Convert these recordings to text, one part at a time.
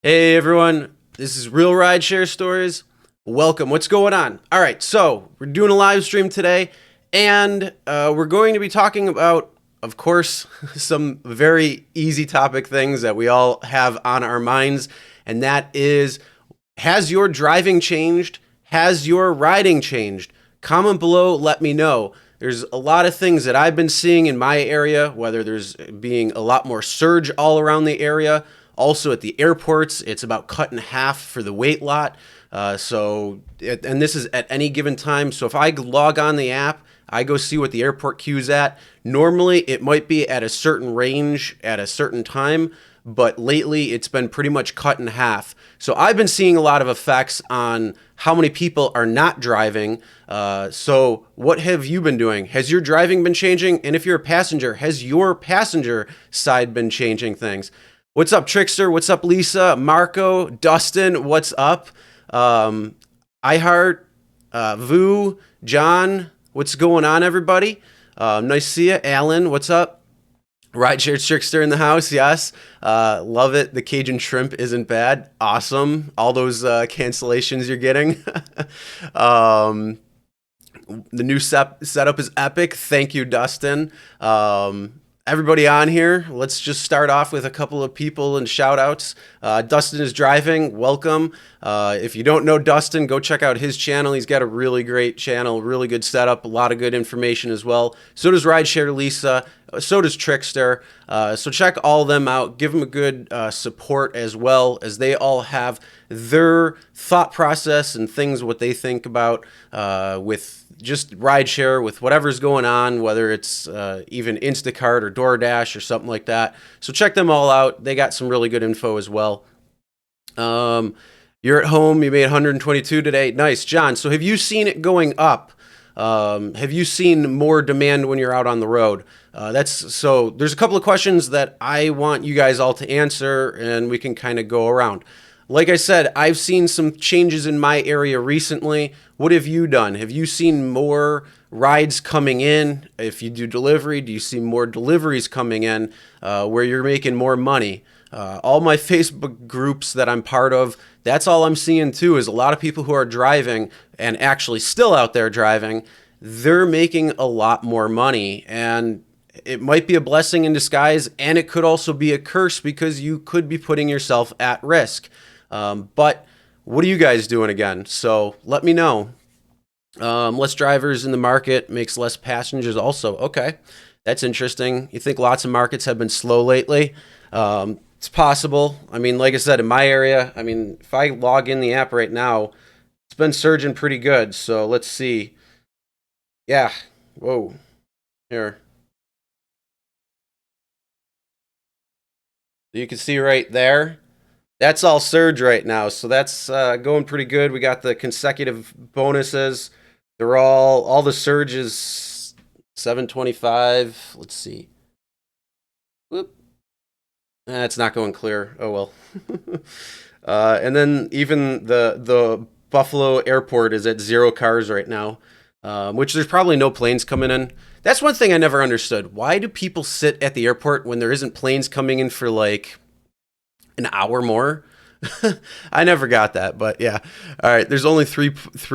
Hey everyone, this is Real Rideshare Stories. Welcome. What's going on? All right, so we're doing a live stream today, and we're going to be talking about, of course, some very easy topic things that we all have on our minds, and that is, has your driving changed? Has your riding changed? Comment below, let me know. There's a lot of things that I've been seeing in my area, whether there's being a lot more surge all around the area. Also at the airports, it's about cut in half for the wait lot. And this is at any given time. So if I log on the app, I go see what the airport queue's at. Normally, it might be at a certain range at a certain time, but lately it's been pretty much cut in half. So I've been seeing a lot of effects on how many people are not driving. So what have you been doing? Has your driving been changing? And if you're a passenger, has your passenger side been changing things? What's up, Trickster? What's up, Lisa? Marco, Dustin, what's up? iHeart, Vu, John, what's going on, everybody? Nice to see you. Alan, what's up? Rideshare Trickster in the house, yes. Love it. The Cajun shrimp isn't bad. Awesome. All those cancellations you're getting. The new setup is epic. Thank you, Dustin. Everybody on here, let's just start off with a couple of people and shout outs. Dustin is driving. Welcome. If you don't know Dustin, go check out his channel. He's got a really great channel, really good setup, a lot of good information as well. So does Rideshare Lisa. So does Trickster. So check all of them out. Give them a good support as well, as they all have their thought process and things, what they think about with just rideshare, with whatever's going on, whether it's even Instacart or DoorDash or something like that. So check them all out. They got some really good info as well. You're at home. You made 122 today. Nice, John. So have you seen it going up? Have you seen more demand when you're out on the road? So there's a couple of questions that I want you guys all to answer, and we can kind of go around. Like I said, I've seen some changes in my area recently. What have you done? Have you seen more rides coming in? If you do delivery, do you see more deliveries coming in where you're making more money? All my Facebook groups that I'm part of, that's all I'm seeing too, is a lot of people who are driving and actually still out there driving, they're making a lot more money. And it might be a blessing in disguise, and it could also be a curse because you could be putting yourself at risk. But what are you guys doing again? So let me know. Less drivers in the market makes less passengers also. Okay, that's interesting. You think lots of markets have been slow lately? It's possible. I mean, like I said, in my area, I mean, if I log in the app right now, it's been surging pretty good. So let's see. Yeah. Whoa. Here. You can see right there. That's all surge right now, so that's going pretty good. We got the consecutive bonuses. They're all the surge is 725. Let's see. Whoop. It's not going clear. Oh well. And then even the Buffalo airport is at 0 cars right now, which there's probably no planes coming in. That's one thing I never understood. Why do people sit at the airport when there isn't planes coming in for like an hour more? I never got that, but yeah. All right, there's only three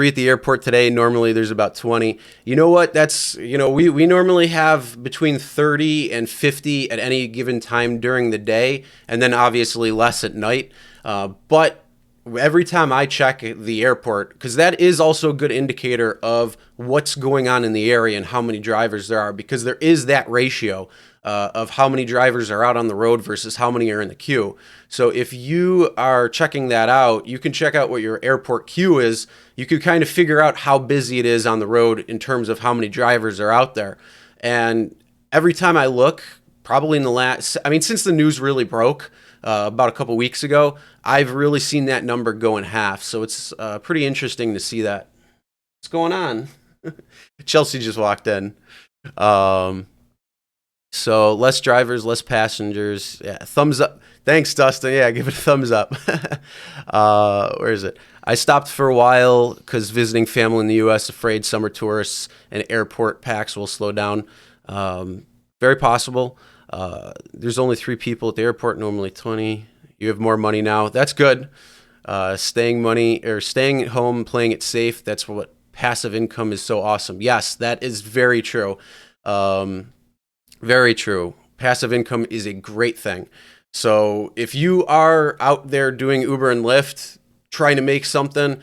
at the airport today. Normally there's about 20. You know what? That's, we normally have between 30 and 50 at any given time during the day, and then obviously less at night. But every time I check the airport, because that is also a good indicator of what's going on in the area and how many drivers there are, because there is that ratio of how many drivers are out on the road versus how many are in the queue. So if you are checking that out, you can check out what your airport queue is. You can kind of figure out how busy it is on the road in terms of how many drivers are out there. And every time I look, probably since the news really broke about a couple weeks ago, I've really seen that number go in half. So it's pretty interesting to see that. What's going on? Chelsea just walked in. So less drivers, less passengers. Yeah, thumbs up. Thanks, Dustin. Yeah, give it a thumbs up. Where is it? I stopped for a while because visiting family in the U.S. afraid summer tourists and airport packs will slow down. Very possible. There's only 3 people at the airport, normally 20. You have more money now. That's good. Staying at home, playing it safe. That's what passive income is so awesome. Yes, that is very true. Very true. Passive income is a great thing. So if you are out there doing Uber and Lyft, trying to make something,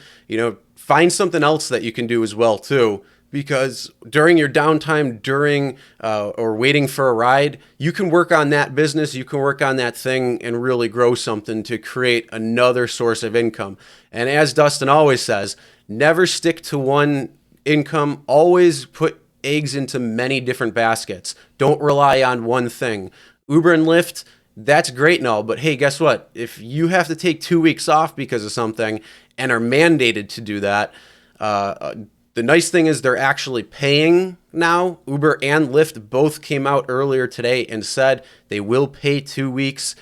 find something else that you can do as well too. Because during your downtime, or waiting for a ride, you can work on that business, you can work on that thing and really grow something to create another source of income. And as Dustin always says, never stick to one income. Always put eggs into many different baskets. Don't rely on one thing. Uber and Lyft, that's great and all, but hey, guess what? If you have to take 2 weeks off because of something and are mandated to do that, the nice thing is they're actually paying now. Uber and Lyft both came out earlier today and said they will pay 2 weeks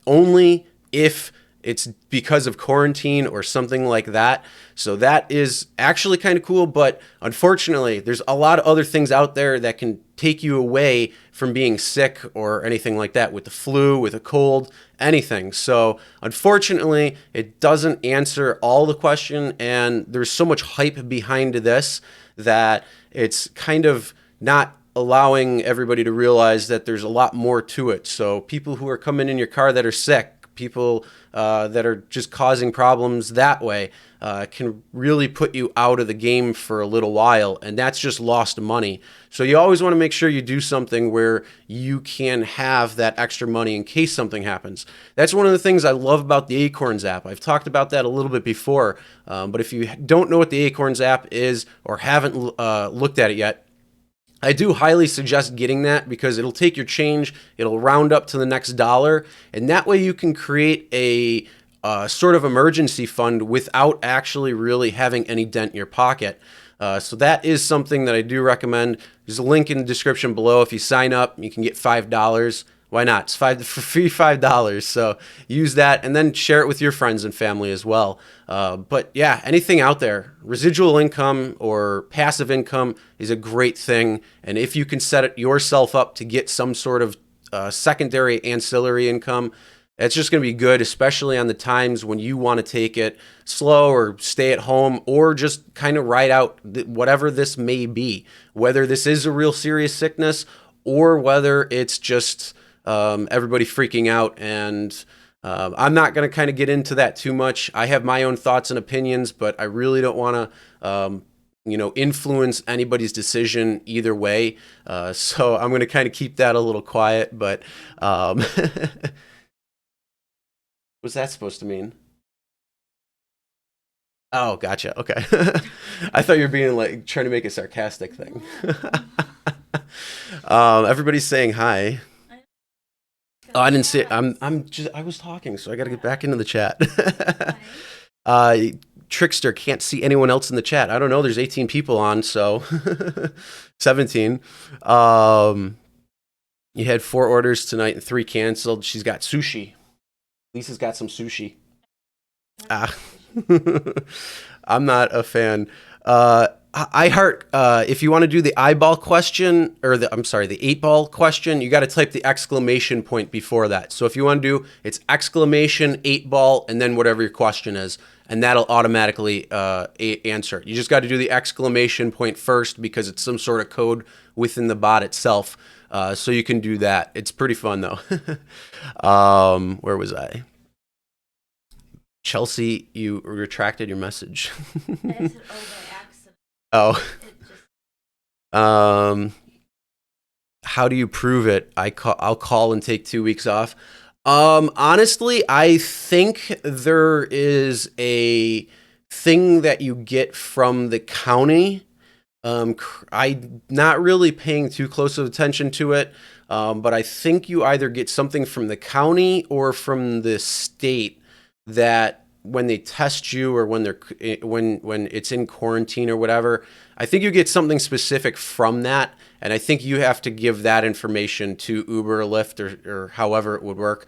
only if it's because of quarantine or something like that. So that is actually kind of cool, but unfortunately, there's a lot of other things out there that can take you away from being sick or anything like that, with the flu, with a cold, anything. So unfortunately, it doesn't answer all the question, and there's so much hype behind this that it's kind of not allowing everybody to realize that there's a lot more to it. So people who are coming in your car that are sick, people that are just causing problems that way, can really put you out of the game for a little while, and that's just lost money. So you always want to make sure you do something where you can have that extra money in case something happens. That's one of the things I love about the Acorns app. I've talked about that a little bit before, but if you don't know what the Acorns app is or haven't looked at it yet, I do highly suggest getting that, because it'll take your change, it'll round up to the next dollar, and that way you can create a sort of emergency fund without actually really having any dent in your pocket. So that is something that I do recommend. There's a link in the description below. If you sign up, you can get $5. Why not? It's free $5. So use that and then share it with your friends and family as well. But yeah, anything out there, residual income or passive income is a great thing. And if you can set it yourself up to get some sort of secondary ancillary income, it's just going to be good, especially on the times when you want to take it slow or stay at home or just kind of ride out whatever this may be, whether this is a real serious sickness or whether it's just everybody freaking out. And I'm not going to kind of get into that too much. I have my own thoughts and opinions, but I really don't want to influence anybody's decision either way. So I'm going to kind of keep that a little quiet, but what's that supposed to mean? Oh, gotcha. Okay. I thought you were being like trying to make a sarcastic thing. Everybody's saying hi. Oh, I didn't see it. I was talking, so I got to get back into the chat. Trickster can't see anyone else in the chat. I don't know. There's 18 people on, so 17. You had 4 orders tonight and 3 canceled. She's got sushi. Lisa's got some sushi. I'm not a fan. If you want to do the eyeball question, or the 8-ball question, you got to type the exclamation point before that. So if you want to do, it's exclamation 8-ball and then whatever your question is, and that'll automatically answer it. You just got to do the exclamation point first because it's some sort of code within the bot itself. So you can do that. It's pretty fun though. Where was I? Chelsea, you retracted your message. I said, by accident. Oh. How do you prove it? I'll call and take 2 weeks off. Honestly, I think there is a thing that you get from the county. I'm not really paying too close of attention to it, but I think you either get something from the county or from the state that when they test you or when it's in quarantine or whatever, I think you get something specific from that, and I think you have to give that information to Uber or Lyft or however it would work.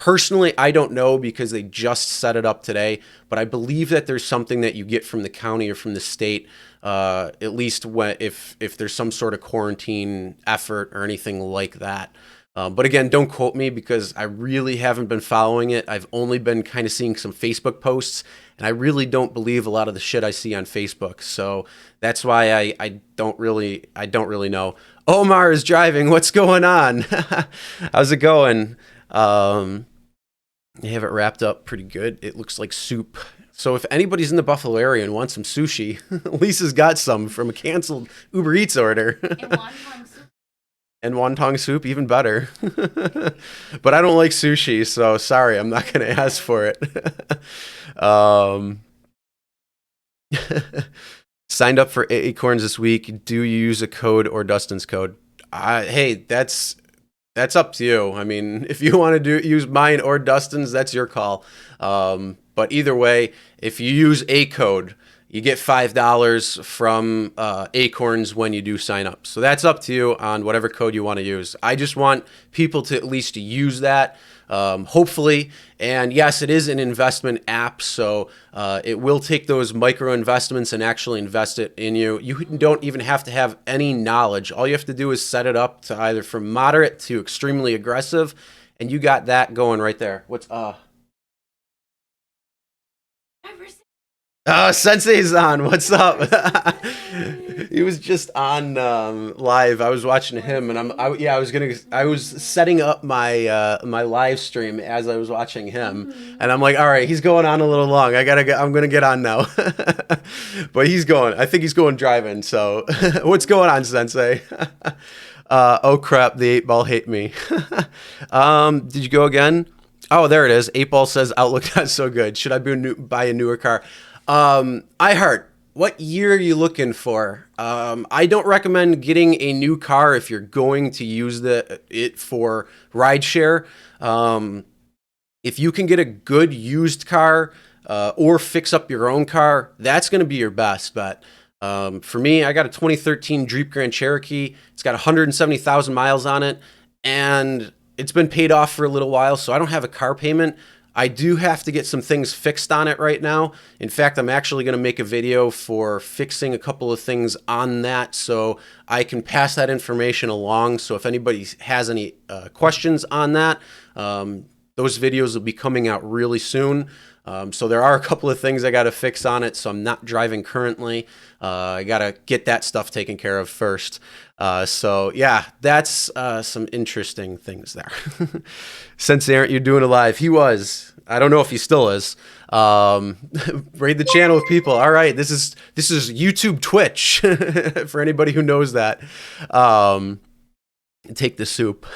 Personally, I don't know because they just set it up today, but I believe that there's something that you get from the county or from the state, at least if there's some sort of quarantine effort or anything like that. But again, don't quote me because I really haven't been following it. I've only been kind of seeing some Facebook posts, and I really don't believe a lot of the shit I see on Facebook. So that's why I don't really know. Omar is driving. What's going on? How's it going? They have it wrapped up pretty good. It looks like soup. So if anybody's in the Buffalo area and wants some sushi, Lisa's got some from a canceled Uber Eats order. And wonton soup, even better. But I don't like sushi, so sorry, I'm not going to ask for it. Signed up for Acorns this week. Do you use a code or Dustin's code? Hey, that's up to you. I mean, if you want to use mine or Dustin's, that's your call. But either way, if you use a code, you get $5 from Acorns when you do sign up. So that's up to you on whatever code you want to use. I just want people to at least use that, hopefully. And yes, it is an investment app, so it will take those micro investments and actually invest it in you. You don't even have to have any knowledge. All you have to do is set it up to either from moderate to extremely aggressive, and you got that going right there. What's Sensei's on. What's up? He was just on live. I was watching him, and I was setting up my my live stream as I was watching him, and I'm like, all right, he's going on a little long. I'm gonna get on now. But he's going. I think he's going driving. So, what's going on, Sensei? Oh crap! The 8 Ball hate me. Did you go again? Oh, there it is. 8 Ball says Outlook not so good. Should I buy a newer car? iHeart, what year are you looking for? I don't recommend getting a new car if you're going to use it for rideshare. If you can get a good used car or fix up your own car, that's going to be your best bet. For me, I got a 2013 Jeep Grand Cherokee. It's got 170,000 miles on it, and it's been paid off for a little while, so I don't have a car payment. I do have to get some things fixed on it right now. In fact, I'm actually going to make a video for fixing a couple of things on that so I can pass that information along. So if anybody has any questions on that, those videos will be coming out really soon. So there are a couple of things I got to fix on it, so I'm not driving currently. I got to get that stuff taken care of first. So yeah, that's some interesting things there. Sensei, aren't you doing it live? He was. I don't know if he still is. Raid the channel with people. All right, this is YouTube Twitch for anybody who knows that. Take the soup.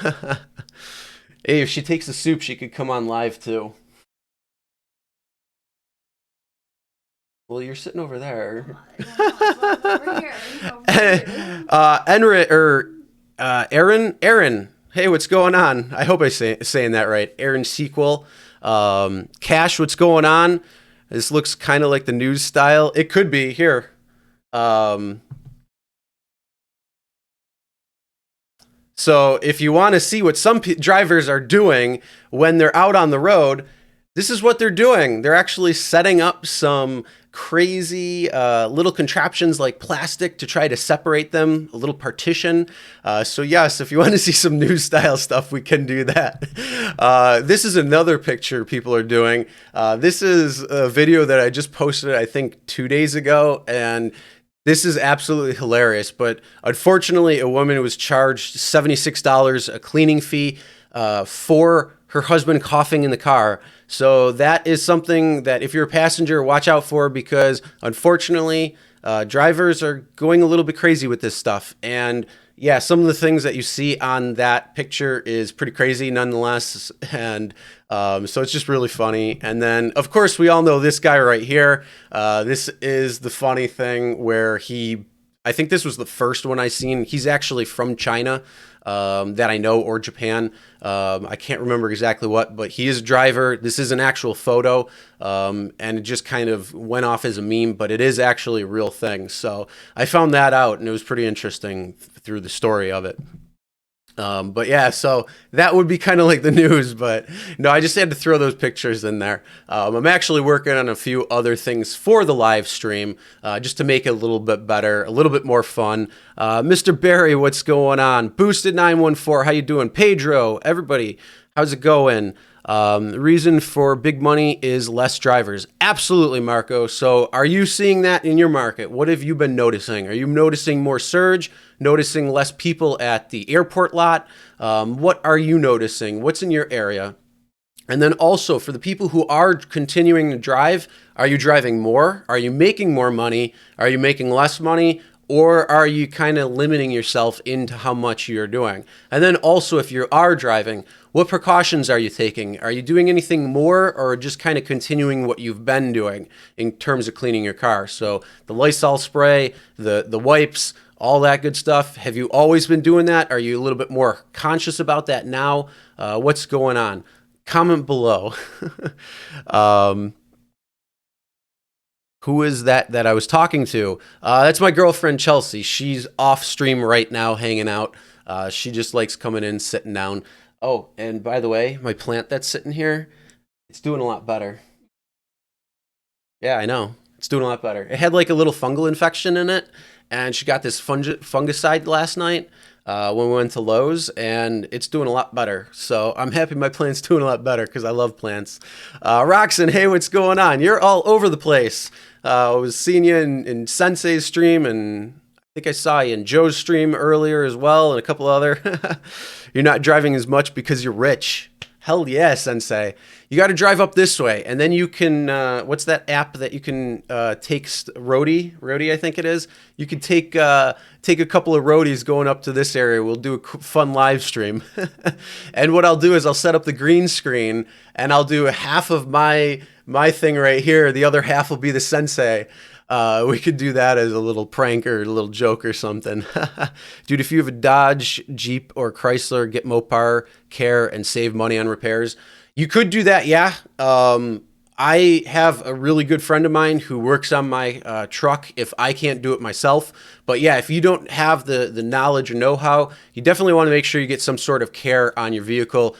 Hey, if she takes the soup, she could come on live too. Well, you're sitting over there. Aaron. Hey, what's going on? I hope I'm saying that right. Aaron Sequel. Cash, what's going on? This looks kind of like the news style. It could be. Here. So if you want to see what some drivers are doing when they're out on the road, this is what they're doing. They're actually setting up some crazy little contraptions like plastic to try to separate them, a little partition. So yes, if you want to see some news style stuff, we can do that. This is another picture people are doing. This is a video that I just posted, I think 2 days ago, and this is absolutely hilarious. But unfortunately, a woman was charged $76 a cleaning fee for her husband coughing in the car. So that is something that if you're a passenger, watch out for, because unfortunately, drivers are going a little bit crazy with this stuff. And yeah, some of the things that you see on that picture is pretty crazy nonetheless. And so it's just really funny. And then, of course, we all know this guy right here. This is the funny thing where I think this was the first one I seen. He's actually from China. That I know, or Japan. I can't remember exactly what, but he is a driver. This is an actual photo, and it just kind of went off as a meme, but it is actually a real thing. So I found that out, and it was pretty interesting through the story of it. But yeah, so that would be kind of like the news, but no, I just had to throw those pictures in there. I'm actually working on a few other things for the live stream, just to make it a little bit better, a little bit more fun. Mr. Barry, what's going on? Boosted 914, how you doing? Pedro, everybody, how's it going? The reason for big money is less drivers. Absolutely, Marco. So are you seeing that in your market? What have you been noticing? Are you noticing more surge? Noticing less people at the airport lot? What are you noticing? What's in your area? And then also for the people who are continuing to drive, are you driving more? Are you making more money? Are you making less money? Or are you kind of limiting yourself into how much you're doing? And then also, if you are driving, what precautions are you taking? Are you doing anything more or just kind of continuing what you've been doing in terms of cleaning your car? So the Lysol spray, the wipes, all that good stuff. Have you always been doing that? Are you a little bit more conscious about that now? What's going on? Comment below. Who is that I was talking to? That's my girlfriend, Chelsea. She's off stream right now, hanging out. She just likes coming in, sitting down. Oh, and by the way, my plant that's sitting here, it's doing a lot better. Yeah, I know. It's doing a lot better. It had like a little fungal infection in it, and she got this fungicide last night when we went to Lowe's, and it's doing a lot better. So I'm happy my plant's doing a lot better because I love plants. Roxanne, hey, what's going on? You're all over the place. I was seeing you in Sensei's stream, and I think I saw you in Joe's stream earlier as well, and a couple other. You're not driving as much because you're rich. Hell yeah, Sensei. You got to drive up this way, and then you can, what's that app that you can take, Roadie, I think it is. You can take a couple of roadies going up to this area. We'll do a fun live stream. And what I'll do is I'll set up the green screen, and I'll do half of my thing right here. The other half will be the Sensei. We could do that as a little prank or a little joke or something. Dude, if you have a Dodge, Jeep, or Chrysler, get Mopar Care and save money on repairs. You could do that, yeah. I have a really good friend of mine who works on my truck if I can't do it myself. But yeah, if you don't have the knowledge or know-how, you definitely want to make sure you get some sort of care on your vehicle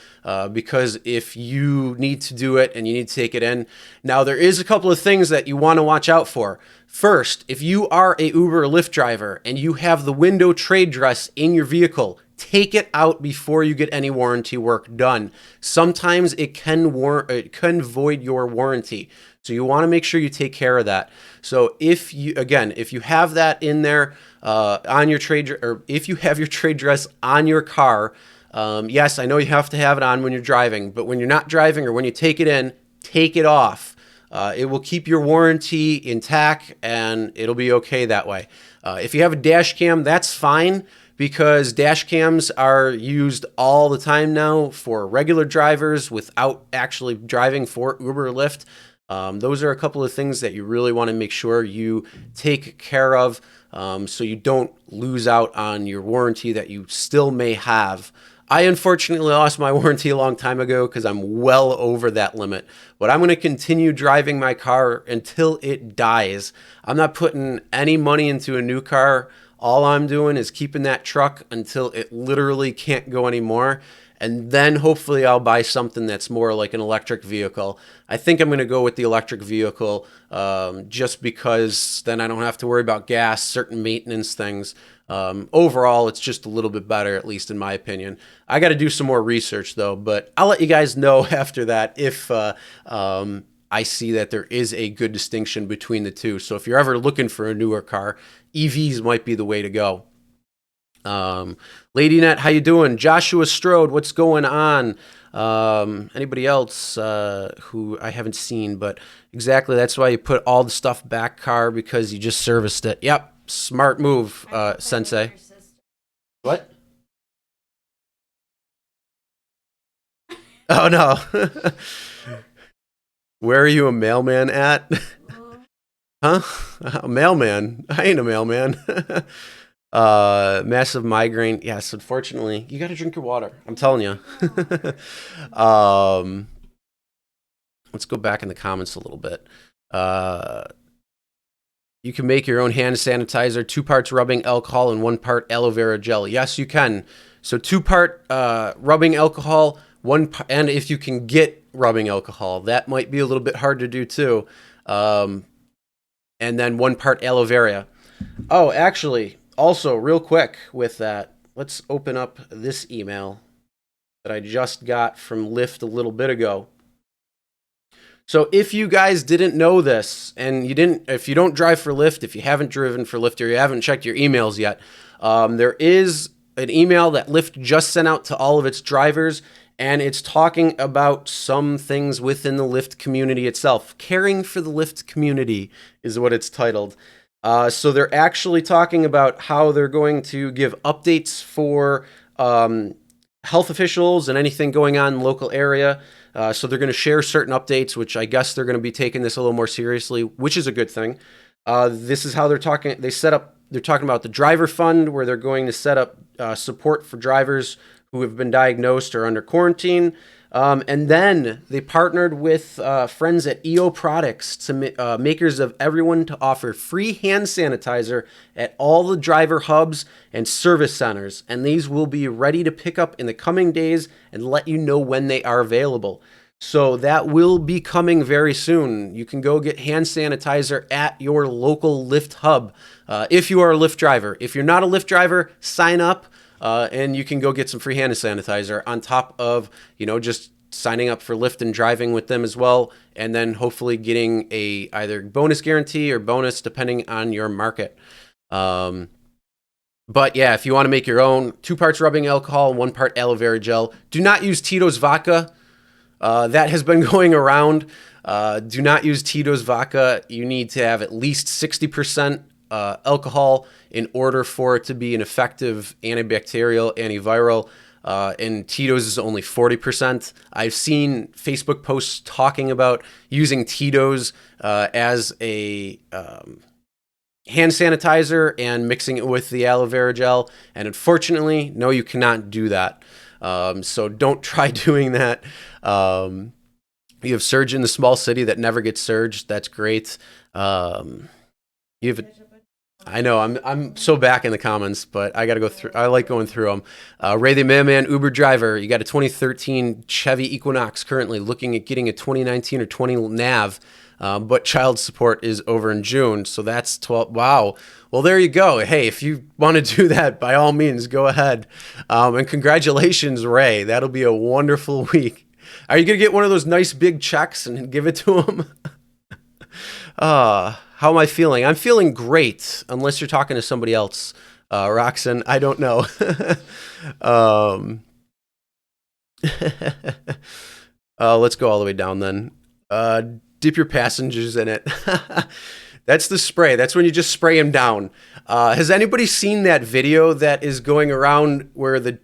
because if you need to do it and you need to take it in. Now, there is a couple of things that you want to watch out for. First, if you are a Uber or Lyft driver and you have the window trade dress in your vehicle, take it out before you get any warranty work done. Sometimes it can void your warranty. So you want to make sure you take care of that. So if you have that in there on your trade, or if you have your trade dress on your car, yes, I know you have to have it on when you're driving, but when you're not driving or when you take it in, take it off. It will keep your warranty intact and it'll be okay that way. If you have a dash cam, that's fine because dash cams are used all the time now for regular drivers without actually driving for Uber or Lyft. Those are a couple of things that you really want to make sure you take care of so you don't lose out on your warranty that you still may have. I unfortunately lost my warranty a long time ago because I'm well over that limit. But I'm going to continue driving my car until it dies. I'm not putting any money into a new car. All I'm doing is keeping that truck until it literally can't go anymore. And then hopefully I'll buy something that's more like an electric vehicle. I think I'm going to go with the electric vehicle just because then I don't have to worry about gas, certain maintenance things. Overall, it's just a little bit better, at least in my opinion. I got to do some more research though, but I'll let you guys know after that if I see that there is a good distinction between the two. So if you're ever looking for a newer car, EVs might be the way to go. Lady Net, how you doing? Joshua Strode, what's going on? Anybody else who I haven't seen, but exactly, that's why you put all the stuff back car because you just serviced it. Yep. Smart move, Sensei. What? Oh, no. Where are you a mailman at? Huh? A mailman? I ain't a mailman. Massive migraine. Yes, unfortunately. You got to drink your water. I'm telling you. Let's go back in the comments a little bit. You can make your own hand sanitizer, 2 parts rubbing alcohol and 1 part aloe vera gel. Yes, you can. So 2-part rubbing alcohol, and if you can get rubbing alcohol, that might be a little bit hard to do too. And then 1 part aloe vera. Oh, actually, also real quick with that, let's open up this email that I just got from Lyft a little bit ago. So if you guys didn't know this, and if you don't drive for Lyft, if you haven't driven for Lyft, or you haven't checked your emails yet, there is an email that Lyft just sent out to all of its drivers, and it's talking about some things within the Lyft community itself. Caring for the Lyft community is what it's titled. So they're actually talking about how they're going to give updates for health officials and anything going on in the local area. So they're going to share certain updates, which I guess they're going to be taking this a little more seriously, which is a good thing. This is how they're talking. They're talking about the driver fund, where they're going to set up support for drivers who have been diagnosed or under quarantine. And then they partnered with friends at EO Products, to makers of Everyone, to offer free hand sanitizer at all the driver hubs and service centers. And these will be ready to pick up in the coming days and let you know when they are available. So that will be coming very soon. You can go get hand sanitizer at your local Lyft hub if you are a Lyft driver. If you're not a Lyft driver, sign up. And you can go get some free hand sanitizer on top of, just signing up for Lyft and driving with them as well. And then hopefully getting a either bonus guarantee or bonus depending on your market. But yeah, if you want to make your own, 2 parts rubbing alcohol and 1 part aloe vera gel. Do not use Tito's vodka. That has been going around. Do not use Tito's vodka. You need to have at least 60% alcohol in order for it to be an effective antibacterial, antiviral, and Tito's is only 40%. I've seen Facebook posts talking about using Tito's as a hand sanitizer and mixing it with the aloe vera gel, and unfortunately, no, you cannot do that. So don't try doing that. You have surge in the small city that never gets surged. That's great. I know I'm so back in the comments, but I got to go through. I like going through them. Ray the Man Uber driver, you got a 2013 Chevy Equinox currently looking at getting a 2019 or 20 nav, but child support is over in June, so that's 12. Wow. Well, there you go. Hey, if you want to do that, by all means, go ahead. And congratulations, Ray. That'll be a wonderful week. Are you gonna get one of those nice big checks and give it to him? How am I feeling? I'm feeling great, unless you're talking to somebody else. Roxanne, I don't know. Let's go all the way down then. Dip your passengers in it. That's the spray. That's when you just spray them down. Has anybody seen that video that is going around where the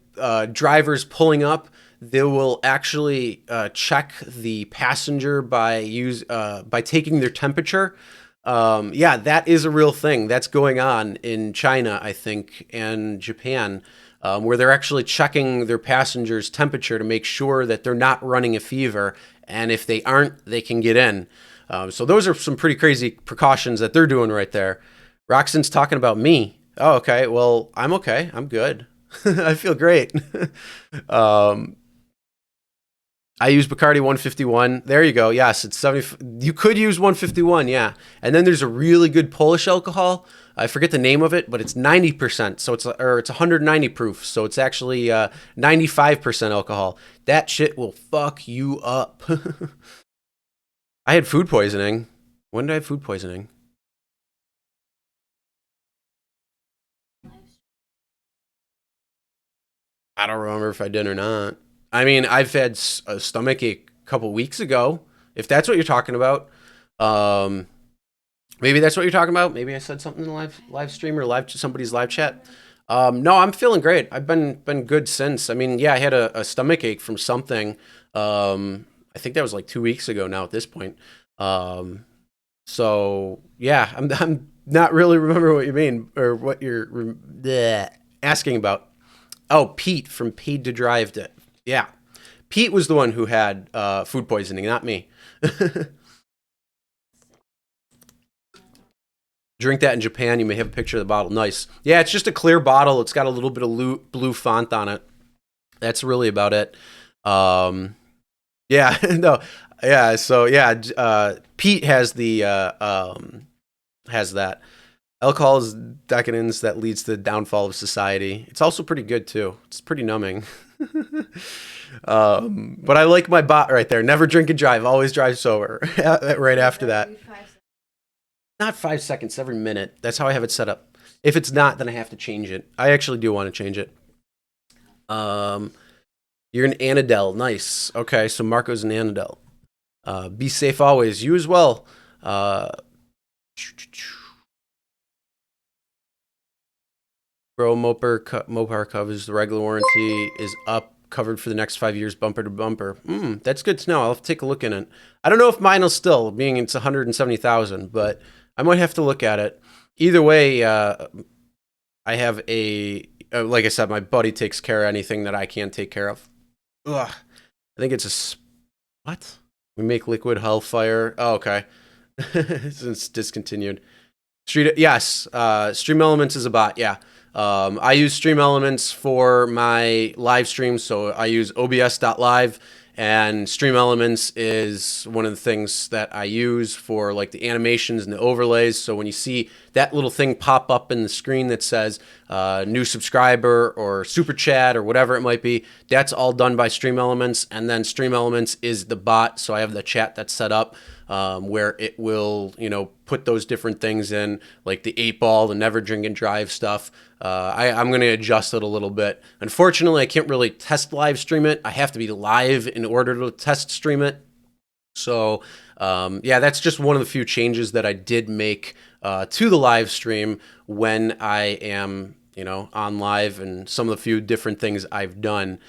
driver's pulling up? They will actually check the passenger by taking their temperature. Yeah, that is a real thing that's going on in China, I think, and Japan, where they're actually checking their passengers' temperature to make sure that they're not running a fever, and if they aren't, they can get in. So those are some pretty crazy precautions that they're doing right there. Roxanne's talking about me. Oh, okay. Well, I'm okay. I'm good. I feel great. I use Bacardi 151. There you go. Yes, it's 70. You could use 151, yeah. And then there's a really good Polish alcohol. I forget the name of it, but it's 90%. So it's 190 proof. So it's actually 95% alcohol. That shit will fuck you up. I had food poisoning. When did I have food poisoning? I don't remember if I did or not. I mean, I've had a stomach ache a couple weeks ago, if that's what you're talking about. Maybe that's what you're talking about. Maybe I said something in the live stream or somebody's live chat. No, I'm feeling great. I've been good since. I mean, yeah, I had a stomach ache from something. I think that was like 2 weeks ago now at this point. So yeah, I'm not really remember what you mean or what you're asking about. Oh, Pete from Paid to Drive. Yeah, Pete was the one who had food poisoning, not me. Drink that in Japan. You may have a picture of the bottle. Nice. Yeah, it's just a clear bottle. It's got a little bit of blue font on it. That's really about it. Yeah, no, yeah. So yeah, Pete has the has that. Alcohol is decadence that leads to the downfall of society. It's also pretty good too. It's pretty numbing. But I like my bot right there. Never drink and drive. Always drive sober. Right after that. Not 5 seconds, every minute. That's how I have it set up. If it's not, then I have to change it. I actually do want to change it. You're an Anadel. Nice. Okay, so Marco's an Anadel. Be safe always. You as well. Bro, Mopar covers the regular warranty is up, covered for the next 5 years, bumper to bumper. That's good to know. I'll have to take a look in it. I don't know if mine will still, being it's 170,000, but I might have to look at it. Either way, I have like I said, my buddy takes care of anything that I can't take care of. Ugh. I think it's what? We make liquid hellfire. Oh, okay. It's discontinued. Yes. Stream Elements is a bot. Yeah. I use Stream Elements for my live streams, so I use obs.live, and Stream Elements is one of the things that I use for like the animations and the overlays. So when you see that little thing pop up in the screen that says new subscriber or super chat or whatever it might be, that's all done by Stream Elements. And then Stream Elements is the bot, so I have the chat that's set up where it will, put those different things in, like the 8-ball, the never drink and drive stuff. I'm going to adjust it a little bit. Unfortunately, I can't really test live stream it. I have to be live in order to test stream it. So, yeah, that's just one of the few changes that I did make to the live stream when I am, on live, and some of the few different things I've done.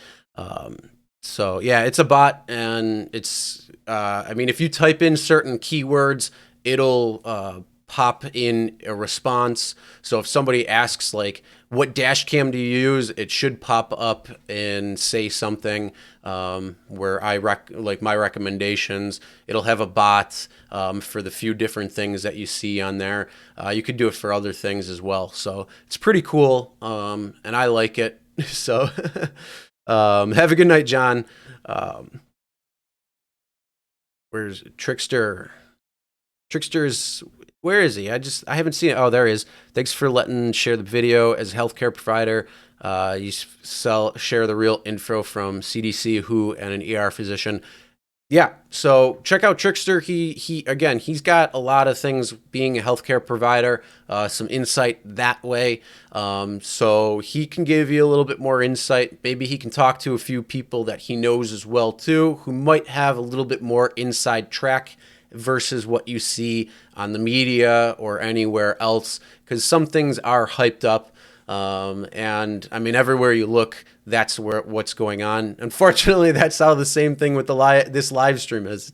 So, yeah, it's a bot, and it's, if you type in certain keywords, it'll pop in a response. So if somebody asks like, what dash cam do you use? It should pop up and say something where I like my recommendations. It'll have a bot for the few different things that you see on there. You could do it for other things as well. So it's pretty cool, and I like it. So have a good night, John. Where's Trickster? Trickster's, where is he? I haven't seen it. Oh, there he is. Thanks for letting share the video. As a healthcare provider, you share the real info from CDC, WHO, and an ER physician. Yeah, so check out Trickster. He's got a lot of things being a healthcare provider, some insight that way. So he can give you a little bit more insight. Maybe he can talk to a few people that he knows as well too, who might have a little bit more inside track versus what you see on the media or anywhere else, because some things are hyped up, and everywhere you look, that's what's going on. Unfortunately, that's how the same thing with this live stream is.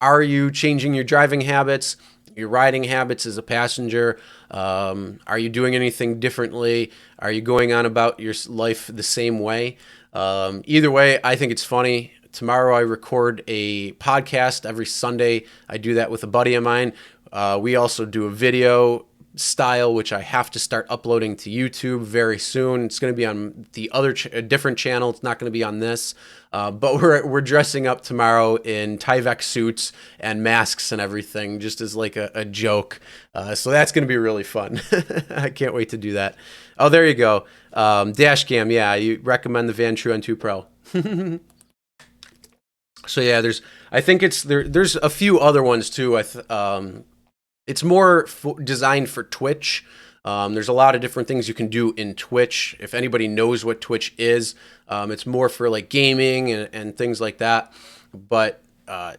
Are you changing your driving habits, your riding habits as a passenger? Are you doing anything differently? Are you going on about your life the same way? Either way, I think it's funny. Tomorrow I record a podcast every Sunday. I do that with a buddy of mine. We also do a video style, which I have to start uploading to YouTube very soon. It's going to be on the other a different channel. It's not going to be on this. But we're dressing up tomorrow in Tyvek suits and masks and everything, just as like a joke. So that's going to be really fun. I can't wait to do that. Oh, there you go. Dash cam. Yeah, you recommend the Van True N2 Pro. So yeah, there's a few other ones too. It's more designed for Twitch. There's a lot of different things you can do in Twitch. If anybody knows what Twitch is, it's more for like gaming and things like that. But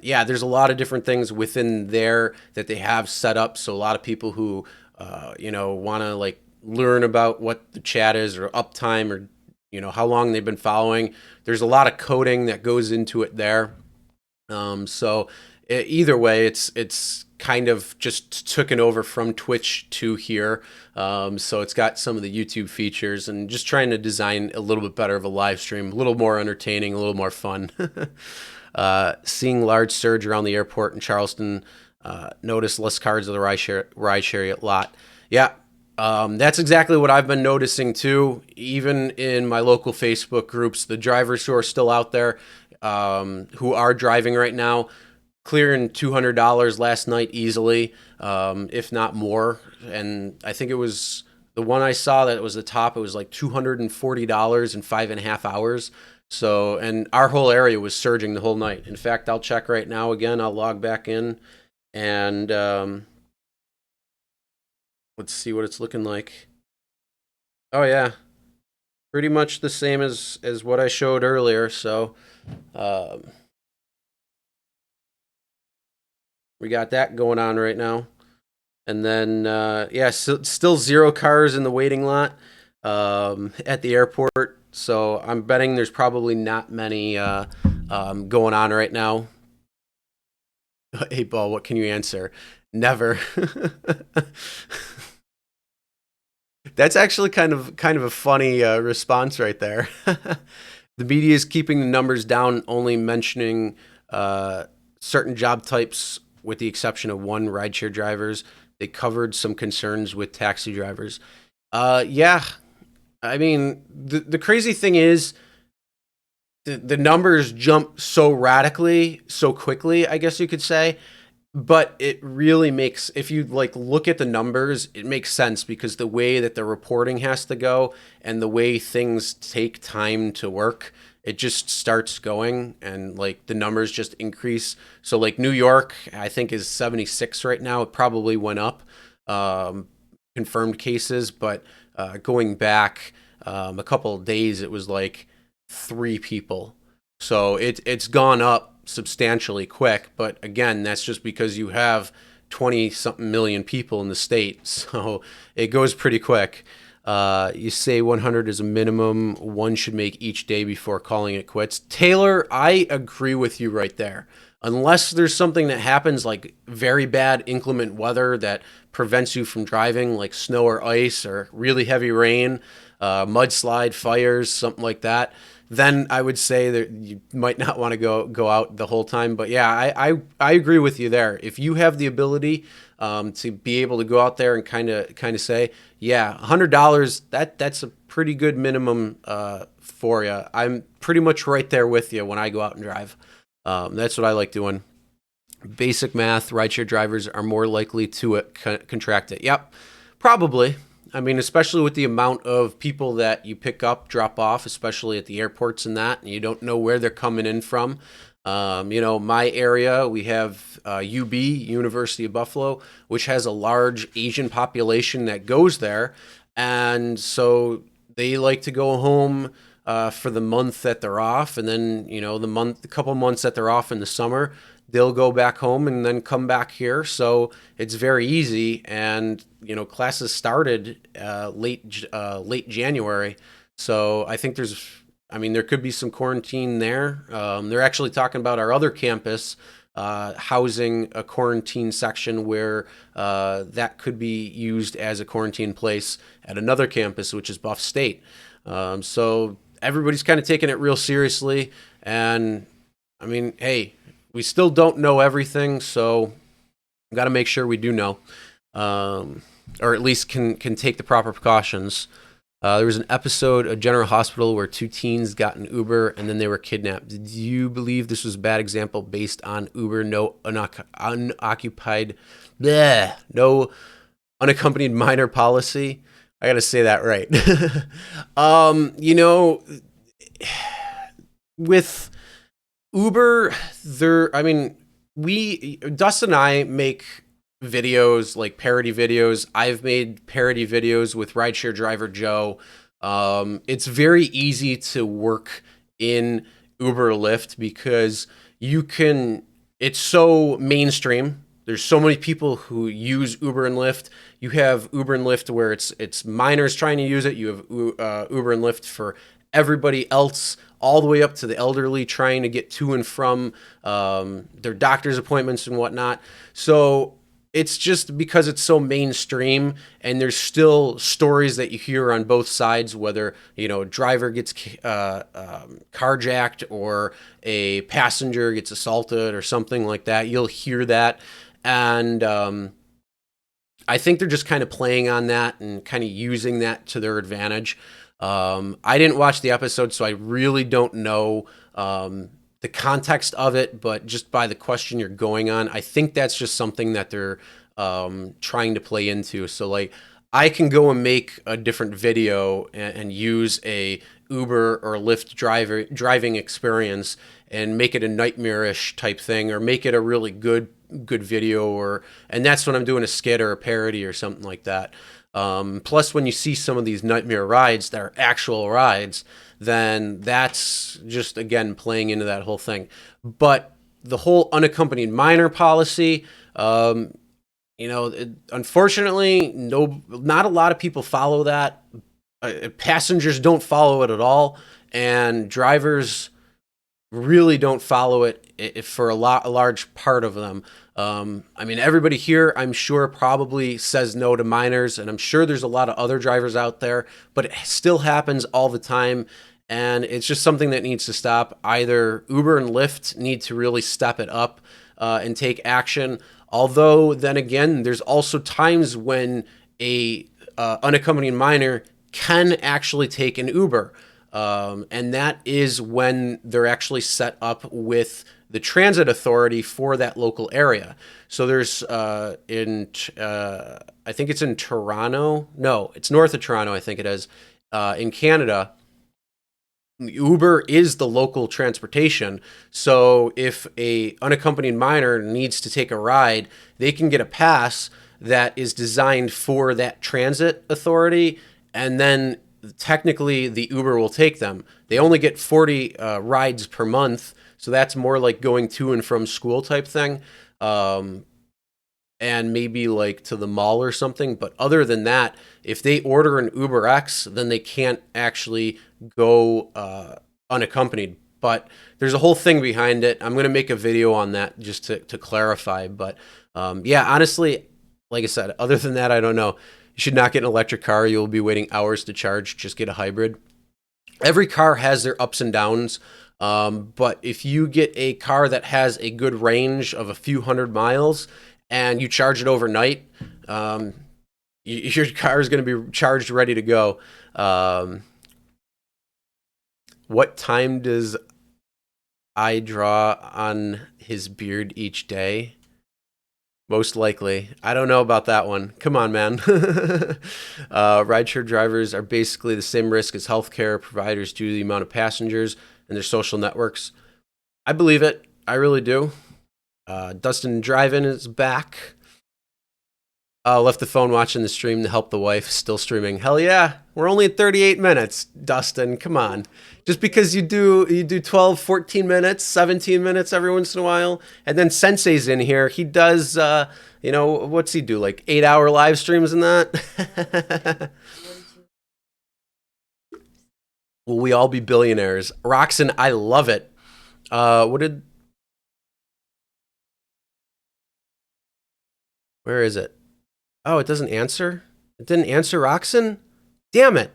yeah, there's a lot of different things within there that they have set up. So a lot of people who want to like learn about what the chat is or uptime or how long they've been following. There's a lot of coding that goes into it there. So either way, it's kind of just taken over from Twitch to here. So it's got some of the YouTube features, and just trying to design a little bit better of a live stream, a little more entertaining, a little more fun. Seeing large surge around the airport in Charleston, notice less cars of the ride share lot. Yeah. That's exactly what I've been noticing too. Even in my local Facebook groups, the drivers who are still out there, who are driving right now, clearing $200 last night easily, if not more. And I think it was the one I saw that was the top. It was like $240 in 5.5 hours. So, and our whole area was surging the whole night. In fact, I'll check right now again. I'll log back in and let's see what it's looking like. Oh yeah, pretty much the same as what I showed earlier. So um, we got that going on right now. And then, yeah, still zero cars in the waiting lot at the airport. So I'm betting there's probably not many going on right now. Hey, Paul, what can you answer? Never. That's actually kind of a funny response right there. The media is keeping the numbers down, only mentioning certain job types, with the exception of one, rideshare drivers. They covered some concerns with taxi drivers. Yeah, I mean, the crazy thing is the numbers jump so radically, so quickly, I guess you could say. But it really makes, if you like look at the numbers, it makes sense because the way that the reporting has to go and the way things take time to work, it just starts going and like the numbers just increase. So like New York, I think is 76 right now. It probably went up, um, confirmed cases, but going back a couple of days, it was like 3 people. So it's gone up substantially quick, but again, that's just because you have 20 something million people in the state, so it goes pretty quick. You say 100 is a minimum one should make each day before calling it quits. Taylor, I agree with you right there. Unless there's something that happens like very bad inclement weather that prevents you from driving, like snow or ice or really heavy rain, mudslide, fires, something like that, then I would say that you might not want to go out the whole time. But yeah, I agree with you there. If you have the ability to be able to go out there and kind of say, yeah, $100, that's a pretty good minimum for you. I'm pretty much right there with you when I go out and drive. That's what I like doing. Basic math, rideshare drivers are more likely to contract it. Yep, probably. I mean, especially with the amount of people that you pick up, drop off, especially at the airports and that, and you don't know where they're coming in from. My area, we have UB, University of Buffalo, which has a large Asian population that goes there. And so they like to go home for the month that they're off. And then, the couple months that they're off in the summer, they'll go back home and then come back here. So it's very easy. And, classes started late January. So I think there could be some quarantine there. They're actually talking about our other campus housing a quarantine section where that could be used as a quarantine place at another campus, which is Buff State. So everybody's kind of taking it real seriously. And I mean, hey, we still don't know everything, so we got to make sure we do know, or at least can take the proper precautions. There was an episode of General Hospital where 2 teens got an Uber and then they were kidnapped. Did you believe this was a bad example based on Uber no unoccupied, no unaccompanied minor policy? I got to say that right. With Uber, Dustin and I make videos like parody videos. I've made parody videos with rideshare driver Joe. It's very easy to work in Uber or Lyft because it's so mainstream. There's so many people who use Uber and Lyft. You have Uber and Lyft where it's minors trying to use it. You have Uber and Lyft for everybody else, all the way up to the elderly trying to get to and from their doctor's appointments and whatnot. So it's just because it's so mainstream, and there's still stories that you hear on both sides, whether a driver gets carjacked or a passenger gets assaulted or something like that. You'll hear that, and I think they're just kind of playing on that and kind of using that to their advantage. I didn't watch the episode, so I really don't know the context of it, but just by the question you're going on, I think that's just something that they're trying to play into. So like, I can go and make a different video and use a Uber or Lyft driving experience and make it a nightmarish type thing, or make it a really good video, and that's when I'm doing a skit or a parody or something like that. Plus, when you see some of these nightmare rides that are actual rides, then that's just, again, playing into that whole thing. But the whole unaccompanied minor policy, unfortunately, not a lot of people follow that. Passengers don't follow it at all, and drivers really don't follow it for a large part of them. I mean, everybody here, I'm sure, probably says no to minors, and I'm sure there's a lot of other drivers out there, but it still happens all the time, and it's just something that needs to stop. Either Uber and Lyft need to really step it up and take action. Although, then again, there's also times when a unaccompanied minor can actually take an Uber. And that is when they're actually set up with the transit authority for that local area. So there's I think it's in Toronto. No, it's north of Toronto, I think it is, in Canada. Uber is the local transportation. So if a unaccompanied minor needs to take a ride, they can get a pass that is designed for that transit authority, and then technically the Uber will take them. They only get 40 rides per month, so that's more like going to and from school type thing, and maybe like to the mall or something. But other than that, if they order an UberX, then they can't actually go unaccompanied. But there's a whole thing behind it. I'm going to make a video on that just to clarify. But yeah, honestly, like I said, other than that, I don't know. You should not get an electric car. You'll be waiting hours to charge. Just get a hybrid. Every car has their ups and downs. But if you get a car that has a good range of a few hundred miles and you charge it overnight, your car is going to be charged, ready to go. What time does I draw on his beard each day? Most likely. I don't know about that one. Come on, man. Rideshare drivers are basically the same risk as healthcare providers due to the amount of passengers and their social networks. I believe it. I really do. Dustin Drive-In is back. Left the phone watching the stream to help the wife. Still streaming. Hell yeah. We're only at 38 minutes, Dustin. Come on. Just because you do 12, 14 minutes, 17 minutes every once in a while. And then Sensei's in here. He does, what's he do? Like 8-hour live streams and that? Will we all be billionaires? Roxanne, I love it. Where is it? Oh, it doesn't answer? It didn't answer, Roxanne? Damn it.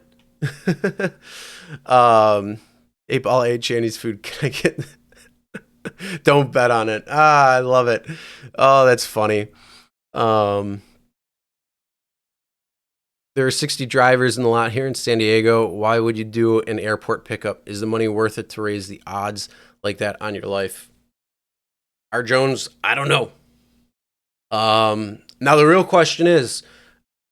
Ape all ate Chinese food. Can I get... Don't bet on it. I love it. Oh, that's funny. There are 60 drivers in the lot here in San Diego. Why would you do an airport pickup? Is the money worth it to raise the odds like that on your life? R. Jones, I don't know. Now the real question is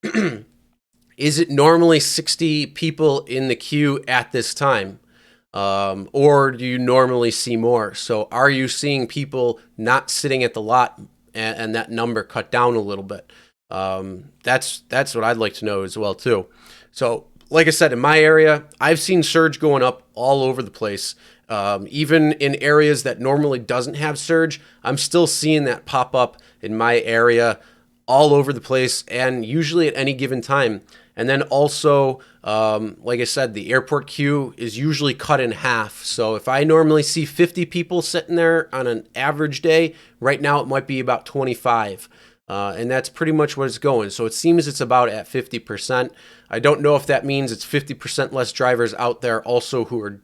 it normally 60 people in the queue at this time? Or do you normally see more? So are you seeing people not sitting at the lot and that number cut down a little bit? That's what I'd like to know as well too. So like I said, in my area, I've seen surge going up all over the place. Even in areas that normally doesn't have surge, I'm still seeing that pop up in my area all over the place, and usually at any given time. And then also, like I said, the airport queue is usually cut in half. So if I normally see 50 people sitting there on an average day, right now it might be about 25. And that's pretty much what it's going. So it seems it's about at 50%. I don't know if that means it's 50% less drivers out there also who are,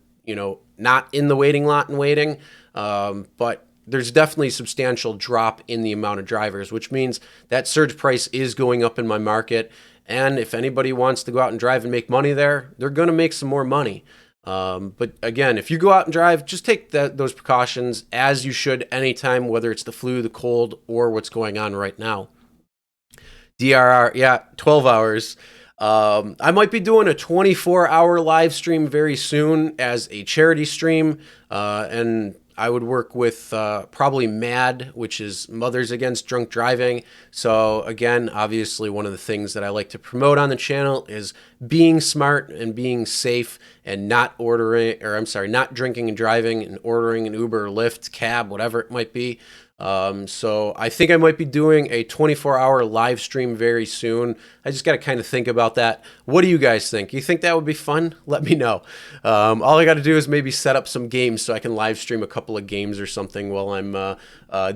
not in the waiting lot and waiting. But there's definitely a substantial drop in the amount of drivers, which means that surge price is going up in my market. And if anybody wants to go out and drive and make money there, they're going to make some more money. But again, if you go out and drive, just take those precautions as you should anytime, whether it's the flu, the cold, or what's going on right now. DRR, yeah, 12 hours. I might be doing a 24-hour live stream very soon as a charity stream, and I would work with probably MAD, which is Mothers Against Drunk Driving. So again, obviously one of the things that I like to promote on the channel is being smart and being safe and not drinking and driving and ordering an Uber, Lyft, cab, whatever it might be. So I think I might be doing a 24-hour live stream very soon. I just got to kind of think about that. What do you guys think? You think that would be fun? Let me know. All I got to do is maybe set up some games so I can live stream a couple of games or something while I'm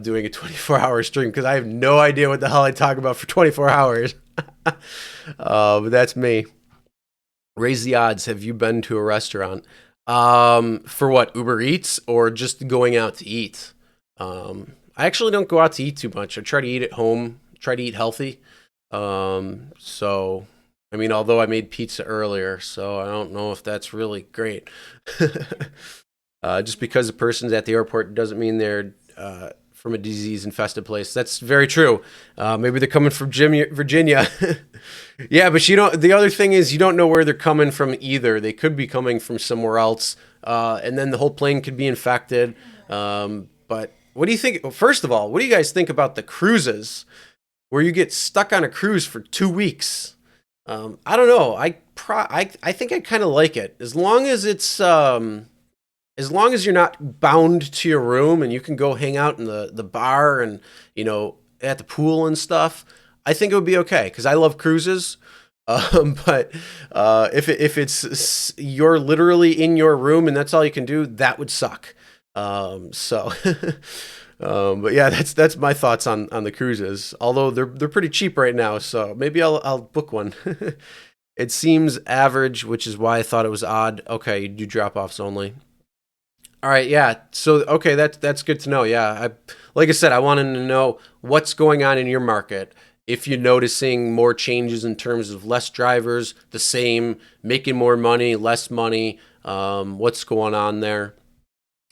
doing a 24-hour stream, because I have no idea what the hell I talk about for 24 hours. But that's me. Raise the odds. Have you been to a restaurant? For what, Uber Eats or just going out to eat? I actually don't go out to eat too much. I try to eat at home, try to eat healthy. So, I mean, although I made pizza earlier, so I don't know if that's really great. Just because a person's at the airport doesn't mean they're from a disease-infested place. That's very true. Maybe they're coming from Virginia. Yeah, but the other thing is you don't know where they're coming from either. They could be coming from somewhere else, and then the whole plane could be infected. But what do you think? First of all, what do you guys think about the cruises where you get stuck on a cruise for 2 weeks? I don't know. I think I kind of like it as long as it's as long as you're not bound to your room and you can go hang out in the bar and at the pool and stuff. I think it would be okay because I love cruises. But if it's you're literally in your room and that's all you can do, that would suck. But yeah, that's my thoughts on the cruises. Although they're pretty cheap right now, so maybe I'll book one. It seems average, which is why I thought it was odd. Okay, you do drop-offs only. All right, yeah. So okay, that's good to know. Yeah, like I said, I wanted to know what's going on in your market. If you're noticing more changes in terms of less drivers, the same, making more money, less money, what's going on there?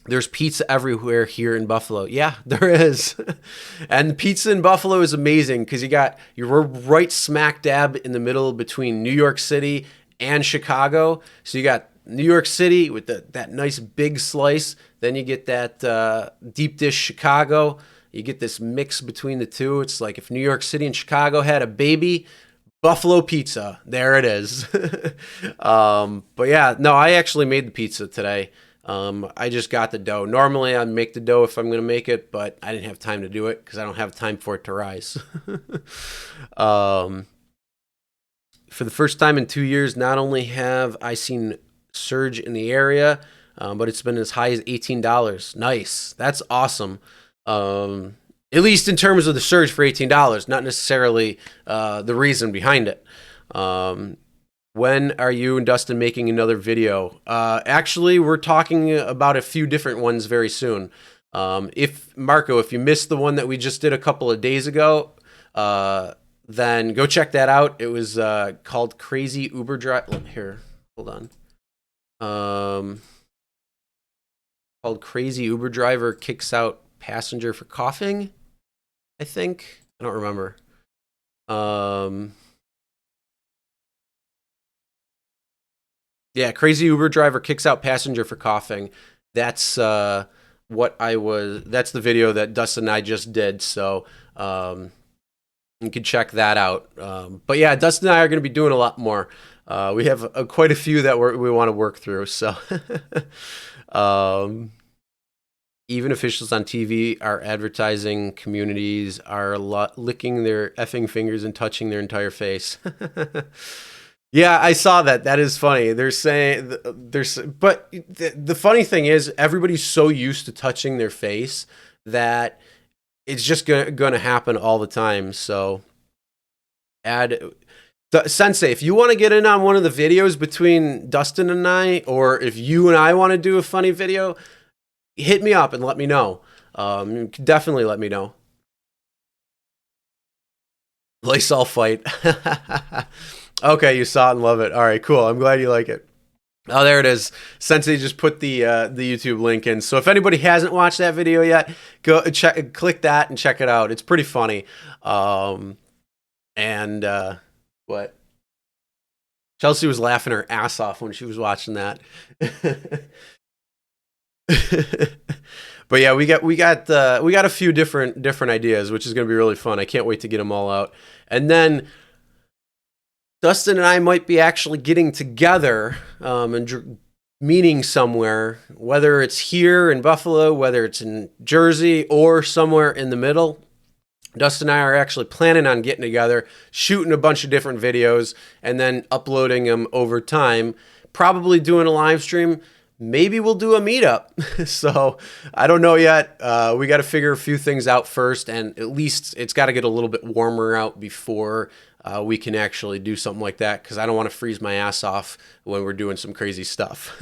There's pizza everywhere here in Buffalo. Yeah, there is. And pizza in Buffalo is amazing because you're right smack dab in the middle between New York City and Chicago. So you got New York City with that nice big slice. Then you get that deep dish Chicago. You get this mix between the two. It's like if New York City and Chicago had a baby, Buffalo pizza. There it is. But yeah, no, I actually made the pizza today. I just got the dough. Normally I make the dough if I'm going to make it, but I didn't have time to do it because I don't have time for it to rise. For the first time in 2 years, not only have I seen surge in the area, but it's been as high as $18. Nice. That's awesome. At least in terms of the surge for $18, not necessarily the reason behind it. When are you and Dustin making another video? Actually, we're talking about a few different ones very soon. If you missed the one that we just did a couple of days ago, then go check that out. It was called Crazy Uber Driver. Here, hold on. Called Crazy Uber Driver Kicks Out Passenger for Coughing, I think. I don't remember. Yeah, Crazy Uber Driver Kicks Out Passenger for Coughing. That's that's the video that Dustin and I just did, so you can check that out. But yeah, Dustin and I are going to be doing a lot more. We have quite a few that we want to work through, so even officials on TV, our advertising communities are licking their effing fingers and touching their entire face. Yeah, I saw that. That is funny. They're saying but the funny thing is everybody's so used to touching their face that it's just going to happen all the time. So Sensei, if you want to get in on one of the videos between Dustin and I, or if you and I want to do a funny video, hit me up and let me know. You can definitely let me know. Lysol fight. Okay, you saw it and love it. All right, cool. I'm glad you like it. Oh, there it is. Sensei just put the YouTube link in. So if anybody hasn't watched that video yet, go check, click that and check it out. It's pretty funny. And what? Chelsea was laughing her ass off when she was watching that. But yeah, we got a few different ideas, which is going to be really fun. I can't wait to get them all out. And then Dustin and I might be actually getting together and meeting somewhere, whether it's here in Buffalo, whether it's in Jersey, or somewhere in the middle. Dustin and I are actually planning on getting together, shooting a bunch of different videos, and then uploading them over time. Probably doing a live stream. Maybe we'll do a meetup. So I don't know yet. We got to figure a few things out first, and at least it's got to get a little bit warmer out before we can actually do something like that, because I don't want to freeze my ass off when we're doing some crazy stuff.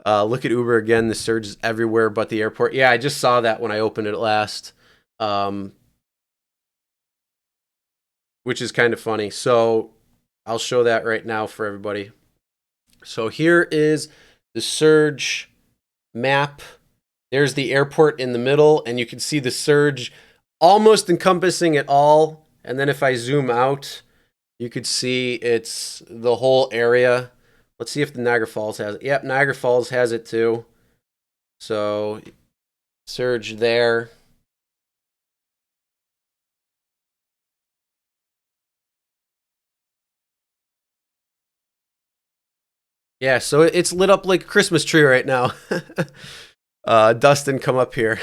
Look at Uber again. The surge is everywhere but the airport. Yeah, I just saw that when I opened it last. Which is kind of funny. So I'll show that right now for everybody. So here is the surge map. There's the airport in the middle, and you can see the surge almost encompassing it all. And then if I zoom out, you could see it's the whole area. Let's see if the Niagara Falls has it. Yep, Niagara Falls has it too. So surge there. Yeah, so it's lit up like a Christmas tree right now. Dustin, come up here.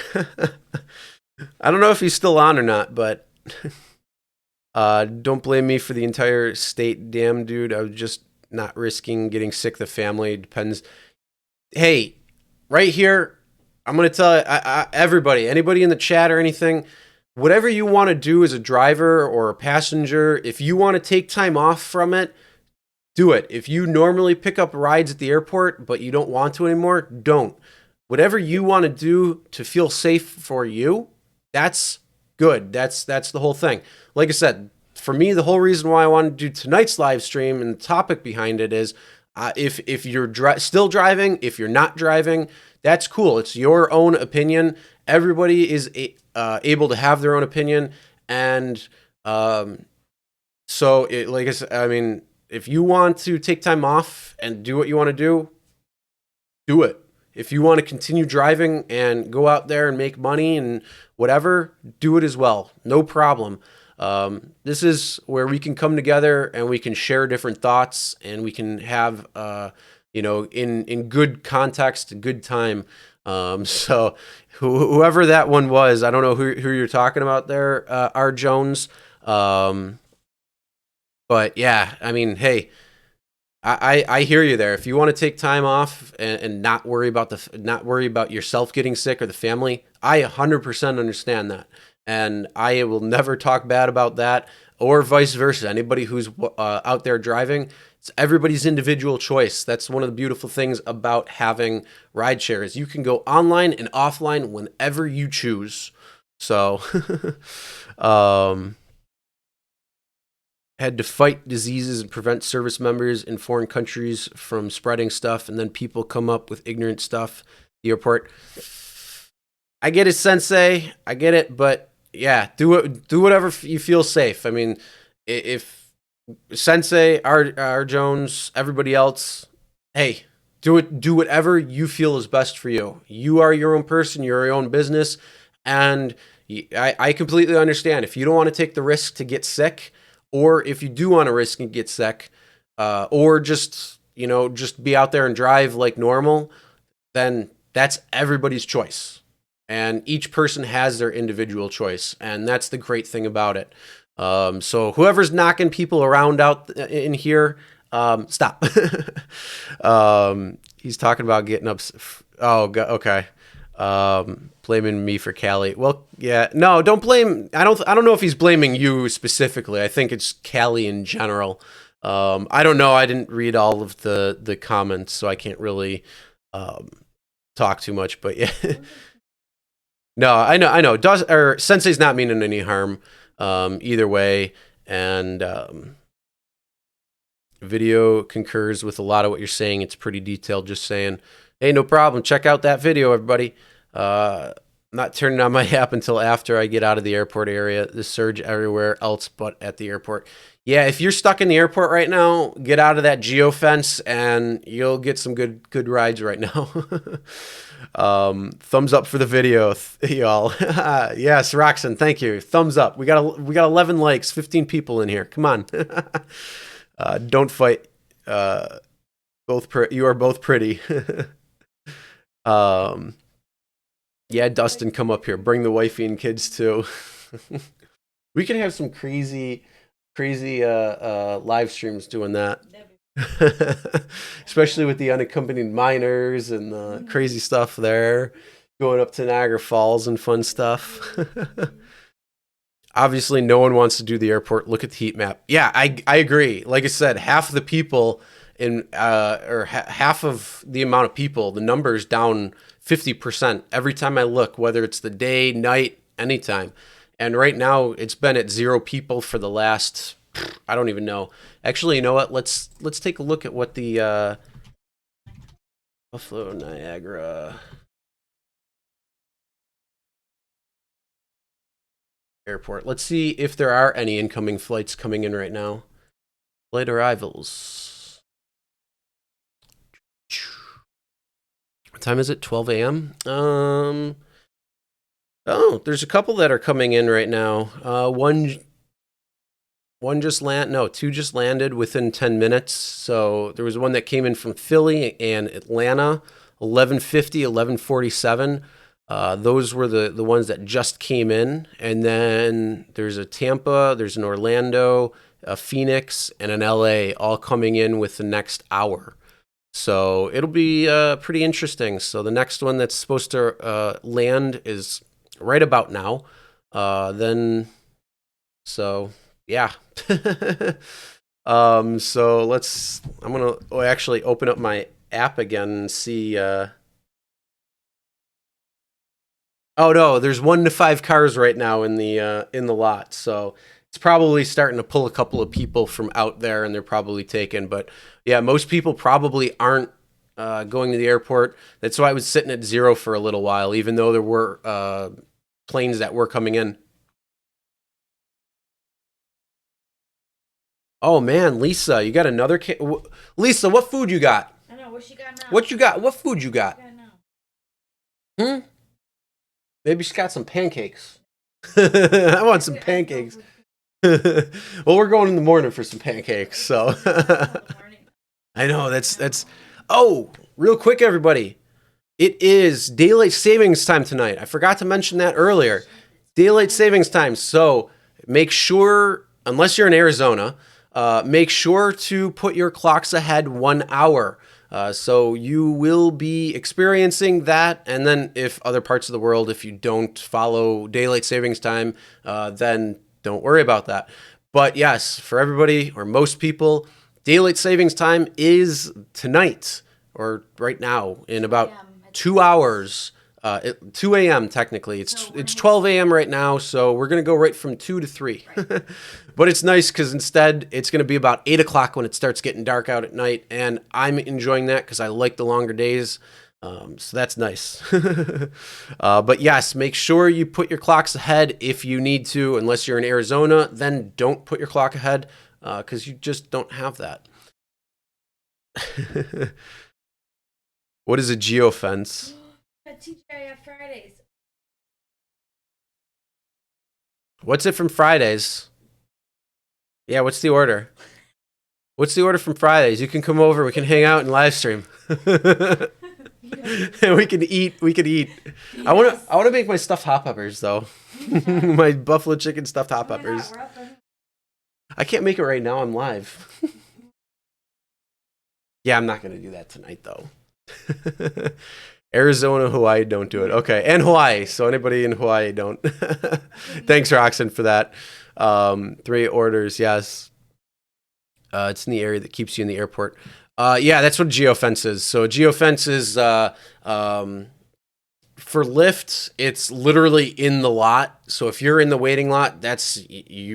I don't know if he's still on or not, but don't blame me for the entire state. Damn, dude, I was just not risking getting sick. The family depends. Hey, right here, I'm going to tell everybody, anybody in the chat or anything, whatever you want to do as a driver or a passenger, if you want to take time off from it, do it. If you normally pick up rides at the airport, but you don't want to anymore, don't. Whatever you want to do to feel safe for you, that's good. That's the whole thing. Like I said, for me, the whole reason why I wanted to do tonight's live stream and the topic behind it is if you're still driving, if you're not driving, that's cool. It's your own opinion. Everybody is able to have their own opinion. And so, like I said, I mean, if you want to take time off and do what you want to do, do it. If you want to continue driving and go out there and make money and whatever, do it as well. No problem. This is where we can come together and we can share different thoughts, and we can have, in good context, good time. So whoever that one was, I don't know who you're talking about there, R. Jones. But yeah, I mean, hey, I hear you there. If you want to take time off and not worry about yourself getting sick or the family, I 100% understand that, and I will never talk bad about that, or vice versa. Anybody who's out there driving, it's everybody's individual choice. That's one of the beautiful things about having rideshare is you can go online and offline whenever you choose. So, had to fight diseases and prevent service members in foreign countries from spreading stuff, and then people come up with ignorant stuff. The airport. I get it, Sensei. I get it, but yeah, do whatever you feel safe. I mean, if Sensei, R. Jones, everybody else, hey, do whatever you feel is best for you. You are your own person. You're your own business, and I completely understand if you don't want to take the risk to get sick. Or if you do want to risk and get sick, or just be out there and drive like normal, then that's everybody's choice. And each person has their individual choice. And that's the great thing about it. So whoever's knocking people around out in here, stop. He's talking about getting up. Oh, okay. Blaming me for Callie. Well, yeah, no, don't blame. I don't know if he's blaming you specifically. I think it's Callie in general. I don't know. I didn't read all of the comments, so I can't really talk too much. But yeah, No, I know. Does or Sensei's not meaning any harm, either way, and video concurs with a lot of what you're saying. It's pretty detailed. Just saying, hey, no problem. Check out that video, everybody. I'm not turning on my app until after I get out of the airport area. The surge everywhere else but at the airport. Yeah, if you're stuck in the airport right now, get out of that geofence and you'll get some good rides right now. Thumbs up for the video, y'all. Yes, Roxanne, thank you. Thumbs up. We got 11 likes, 15 people in here. Come on. Don't fight. You are both pretty. Yeah, Dustin, come up here. Bring the wifey and kids too. We can have some crazy live streams doing that. Especially with the unaccompanied minors and the crazy stuff there. Going up to Niagara Falls and fun stuff. Obviously, no one wants to do the airport. Look at the heat map. Yeah, I agree. Like I said, half of the people half of the amount of people, the number's down 50% every time I look, whether it's the day, night, anytime. And right now, it's been at 0 people for the last, I don't even know. Actually, you know what? Let's take a look at what the Buffalo Niagara Airport. Let's see if there are any incoming flights coming in right now. Flight arrivals. What time is it? 12 a.m. Oh, there's a couple that are coming in right now. Two just landed within 10 minutes. So there was one that came in from Philly and Atlanta, 11:50, 11:47. Those were the ones that just came in. And then there's a Tampa, there's an Orlando, a Phoenix, and an LA all coming in with the next hour. So it'll be pretty interesting. So the next one that's supposed to land is right about now. So yeah. So I'm going to actually open up my app again and see. Oh no, there's 1 to 5 cars right now in the lot. So it's probably starting to pull a couple of people from out there, and they're probably taken. But yeah, most people probably aren't going to the airport. That's why I was sitting at 0 for a little while, even though there were planes that were coming in. Oh man, Lisa, you got another Lisa, what food you got? I know, what she got now? What you got? What food you got? What she got now? Maybe she's got some pancakes. I want some pancakes. Well, we're going in the morning for some pancakes, so I know that's oh, real quick everybody. It is daylight savings time tonight. I forgot to mention that earlier. Daylight savings time. So, make sure, unless you're in Arizona, make sure to put your clocks ahead 1 hour. So you will be experiencing that. And then if other parts of the world, if you don't follow daylight savings time, then don't worry about that. But yes, for everybody or most people, daylight savings time is tonight or right now in about 2 hours. 2 a.m. technically. It's 12 a.m. right now, so we're going to go right from 2 to 3. Right. But it's nice because instead it's going to be about 8 o'clock when it starts getting dark out at night, and I'm enjoying that because I like the longer days. So that's nice. But yes, make sure you put your clocks ahead if you need to. Unless you're in Arizona, then don't put your clock ahead because you just don't have that. What is a geofence? TGIF Fridays. What's it from Fridays? Yeah, what's the order? What's the order from Fridays? You can come over. We can hang out and live stream. And we can eat. Yes. I want to make my stuffed hot peppers though. My buffalo chicken stuffed hot peppers. I can't make it right now. I'm live. Yeah, I'm not gonna do that tonight though. Arizona, Hawaii, don't do it. Okay, and Hawaii. So anybody in Hawaii, don't. Thanks, Roxanne, for that. 3 orders, yes. It's in the area that keeps you in the airport. Yeah, that's what geofence is. So geofence is For Lyft, it's literally in the lot. So if you're in the waiting lot, that's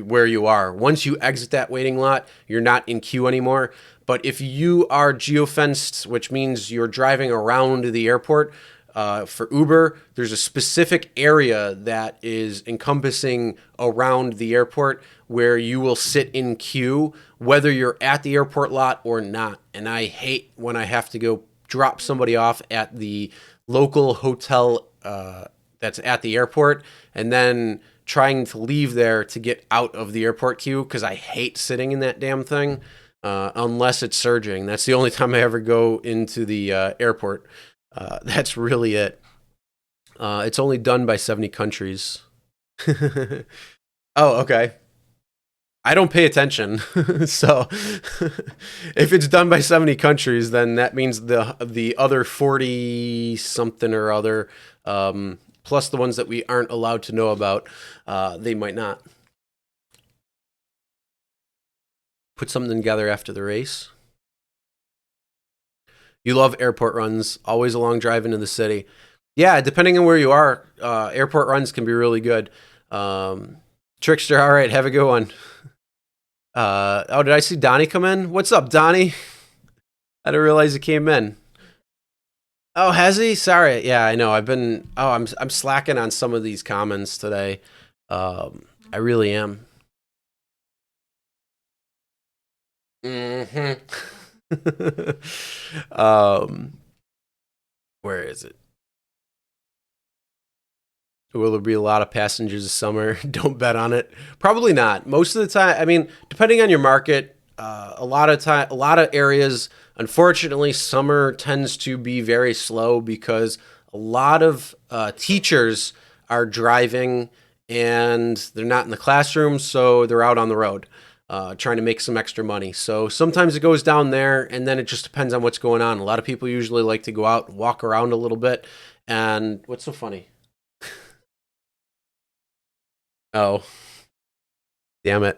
where you are. Once you exit that waiting lot, you're not in queue anymore. But if you are geofenced, which means you're driving around the airport, for Uber, there's a specific area that is encompassing around the airport where you will sit in queue, whether you're at the airport lot or not. And I hate when I have to go drop somebody off at the local hotel that's at the airport and then trying to leave there to get out of the airport queue because I hate sitting in that damn thing unless it's surging. That's the only time I ever go into the airport. That's really it. It's only done by 70 countries. Oh, okay. I don't pay attention. So if it's done by 70 countries, then that means the other 40 something or other, plus the ones that we aren't allowed to know about, they might not. Put something together after the race. You love airport runs, always a long drive into the city. Yeah, depending on where you are, airport runs can be really good. Trickster, all right, have a good one. Oh, did I see Donnie come in? What's up, Donnie? I didn't realize he came in. Oh, has he? Sorry. Yeah, I know. I'm slacking on some of these comments today. I really am. Mm-hmm. Where is it? Will there be a lot of passengers this summer? Don't bet on it. Probably not. Most of the time, I mean, depending on your market, a lot of areas, unfortunately, summer tends to be very slow because a lot of teachers are driving and they're not in the classroom, so they're out on the road trying to make some extra money. So sometimes it goes down there, and then it just depends on what's going on. A lot of people usually like to go out and walk around a little bit. And what's so funny? Oh, damn it.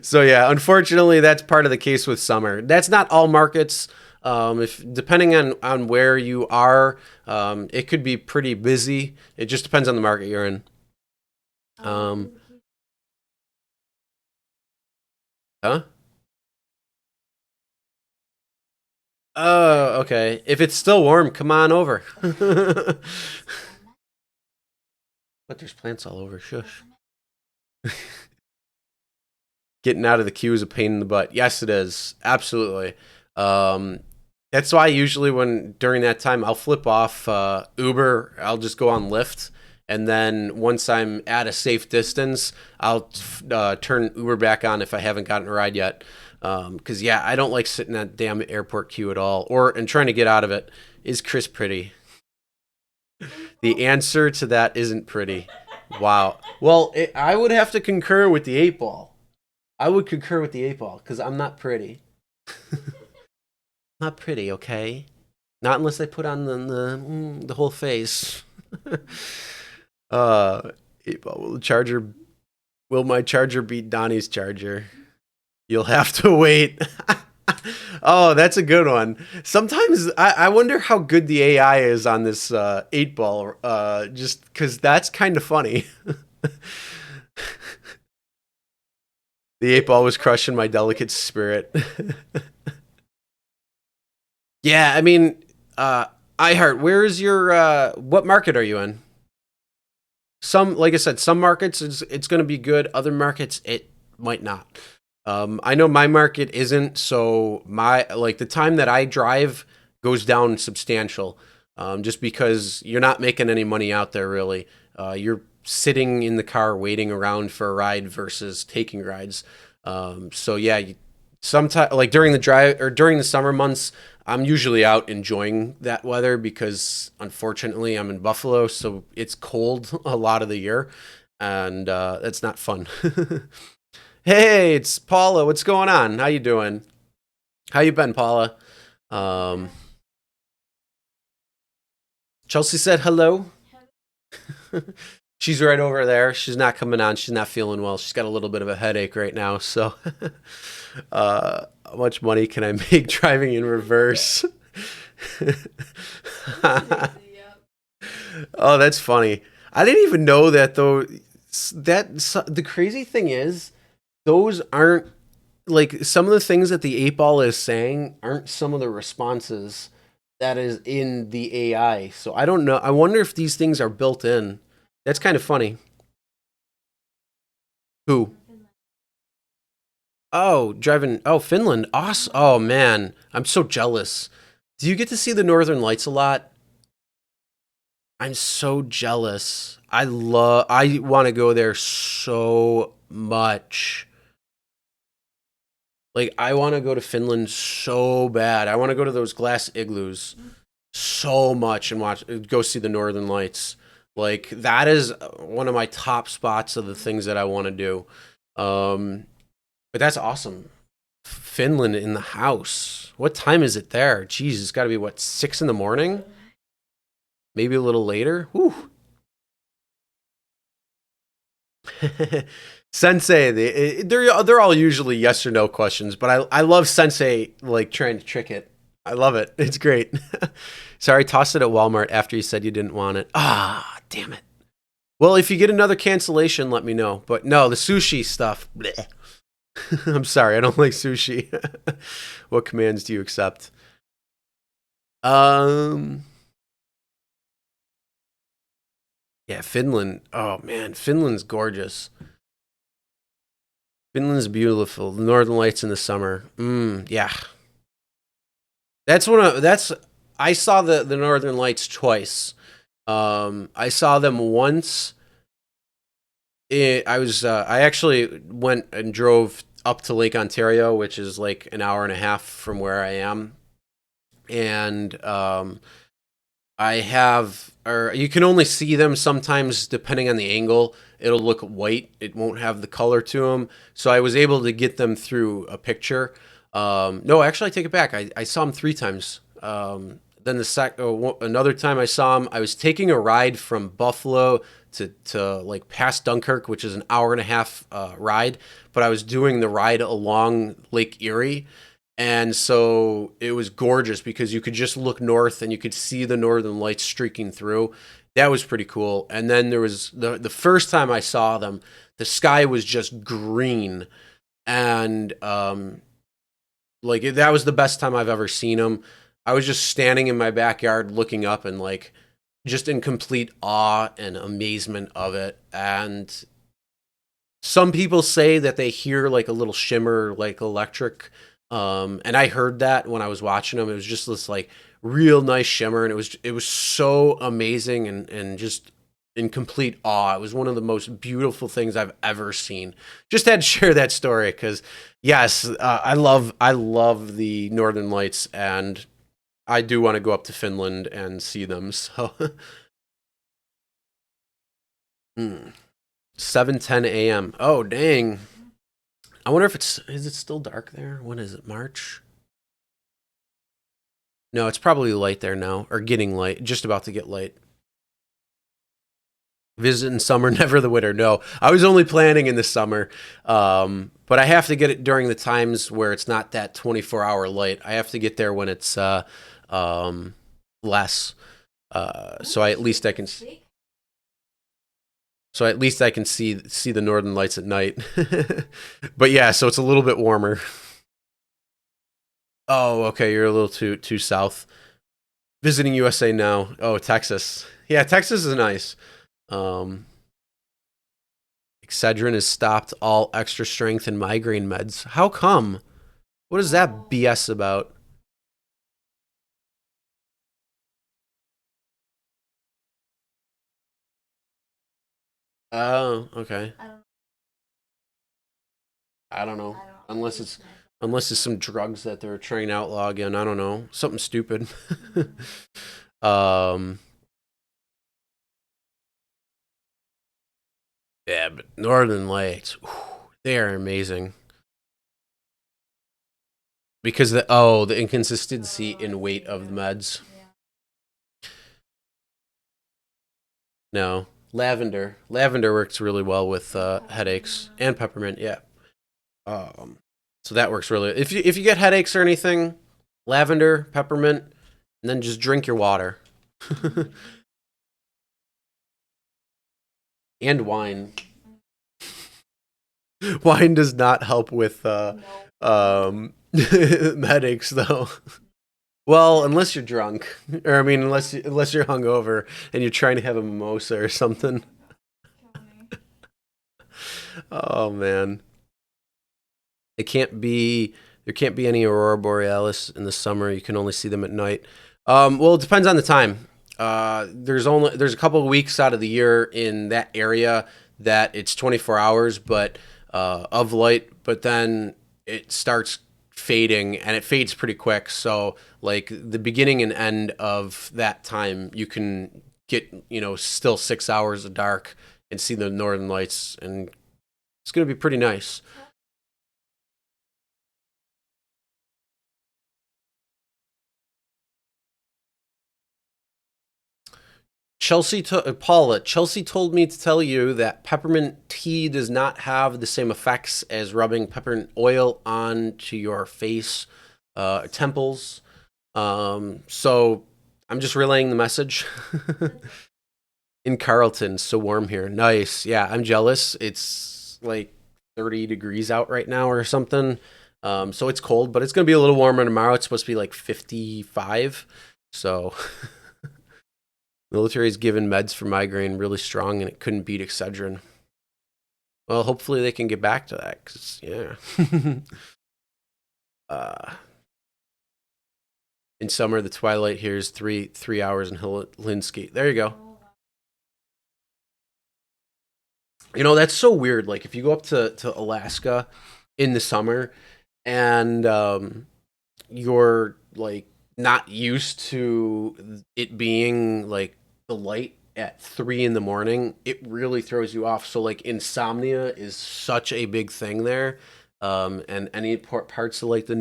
So yeah, unfortunately, that's part of the case with summer. That's not all markets. If depending on where you are, it could be pretty busy. It just depends on the market you're in. Huh? Oh, okay. If it's still warm, come on over. But there's plants all over. Shush. Getting out of the queue is a pain in the butt. Yes, it is. Absolutely. That's why usually during that time I'll flip off Uber. I'll just go on Lyft, and then once I'm at a safe distance, I'll turn Uber back on if I haven't gotten a ride yet. Because yeah, I don't like sitting in that damn airport queue at all, and trying to get out of it. Is Chris pretty? The answer to that isn't pretty. Wow. Well, I would have to concur with the 8-ball. I would concur with the 8-ball because I'm not pretty. Not pretty, okay? Not unless I put on the whole face. 8-ball, will my charger beat Donnie's charger? You'll have to wait. Oh, that's a good one. Sometimes I wonder how good the AI is on this 8-ball, just because that's kind of funny. The 8-ball was crushing my delicate spirit. Yeah, I mean, iHeart, where is your, what market are you in? Like I said, some markets it's going to be good. Other markets, it might not. I know my market isn't, so the time that I drive goes down substantial, just because you're not making any money out there really. You're sitting in the car waiting around for a ride versus taking rides. So yeah, sometimes like during the drive or during the summer months, I'm usually out enjoying that weather because unfortunately I'm in Buffalo, so it's cold a lot of the year, and that's not fun. Hey, it's Paula. What's going on? How you doing? How you been, Paula? Chelsea said hello. She's right over there. She's not coming on. She's not feeling well. She's got a little bit of a headache right now. So, how much money can I make driving in reverse? Oh, that's funny. I didn't even know that though. The crazy thing is, those aren't like some of the things that the 8 ball is saying aren't some of the responses that is in the AI. So I don't know. I wonder if these things are built in. That's kind of funny. Who? Oh, driving. Oh, Finland. Awesome. Oh man, I'm so jealous. Do you get to see the Northern Lights a lot? I'm so jealous. I want to go there so much. Like I want to go to Finland so bad. I want to go to those glass igloos so much and watch go see the Northern Lights. Like that is one of my top spots of the things that I want to do. Um but that's awesome. Finland in the house. What time is it there? Jeez, it's got to be what, 6 in the morning? Maybe a little later. Whew. Sensei, they're all usually yes or no questions, but I love Sensei like trying to trick it. I love it. It's great. Sorry, tossed it at Walmart after you said you didn't want it. Ah, damn it. Well, if you get another cancellation, let me know. But no, the sushi stuff. Bleh. I'm sorry, I don't like sushi. What commands do you accept? Um, yeah, Finland. Oh man, Finland's gorgeous. Finland's beautiful. The Northern Lights in the summer. Yeah. That's one of that's I saw the Northern Lights twice. I saw them once. I actually went and drove up to Lake Ontario, which is like an hour and a half from where I am, and I have, or you can only see them sometimes depending on the angle. It'll look white. It won't have the color to them. So I was able to get them through a picture. No, actually, I take it back. I saw them 3 times. Then another time I saw him, I was taking a ride from Buffalo to like past Dunkirk, which is an hour and a half ride. But I was doing the ride along Lake Erie, and so it was gorgeous because you could just look north and you could see the northern lights streaking through. That was pretty cool. And then there was the first time I saw them, the sky was just green, and like that was the best time I've ever seen them. I was just standing in my backyard looking up and like just in complete awe and amazement of it. And some people say that they hear like a little shimmer, like electric. And I heard that when I was watching them. It was just this like real nice shimmer, and it was so amazing and just in complete awe. It was one of the most beautiful things I've ever seen. Just had to share that story because yes, I love the Northern Lights, and I do want to go up to Finland and see them. So, 7:10 a.m. Oh dang! I wonder if is it still dark there? When is it? March? No, it's probably light there now, or getting light, just about to get light. Visit in summer, never the winter. No, I was only planning in the summer, but I have to get it during the times where it's not that 24-hour light. I have to get there when it's um, less, so I at least I can. So at least I can see the northern lights at night. But yeah, so it's a little bit warmer. Oh, okay, you're a little too south. Visiting USA now. Oh, Texas. Yeah, Texas is nice. Um, Excedrin has stopped all extra strength and migraine meds. How come? What is that BS about? Oh, okay. I don't know. Unless it's some drugs that they're trying to outlaw again. I don't know. Something stupid. um yeah, but Northern Lights, whew, they are amazing. Because the inconsistency in weight of the meds. No. Lavender. Lavender works really well with headaches and peppermint, yeah. Um so that works really. If you get headaches or anything, lavender, peppermint, and then just drink your water. And wine. Wine does not help with headaches, though. Well, unless you're drunk, or I mean, unless you're hungover and you're trying to have a mimosa or something. Oh man, it can't be. There can't be any aurora borealis in the summer. You can only see them at night. Well, it depends on the time. There's a couple of weeks out of the year in that area that it's 24 hours, but of light. But then it starts fading, and it fades pretty quick. So, like the beginning and end of that time, you can get still 6 hours of dark and see the northern lights, and it's gonna be pretty nice. Paula, Chelsea told me to tell you that peppermint tea does not have the same effects as rubbing peppermint oil onto your face, temples. So I'm just relaying the message. In Carlton, so warm here. Nice. Yeah, I'm jealous. It's like 30 degrees out right now or something. So it's cold, but it's going to be a little warmer tomorrow. It's supposed to be like 55. So military's given meds for migraine really strong, and it couldn't beat Excedrin. Well, hopefully they can get back to that, because, yeah. In summer, the twilight here is three hours in Linsky. There you go. That's so weird. Like, if you go up to Alaska in the summer and you're, like, not used to it being, like, the light at 3 in the morning, it really throws you off. So, like, insomnia is such a big thing there. And any parts of, like, the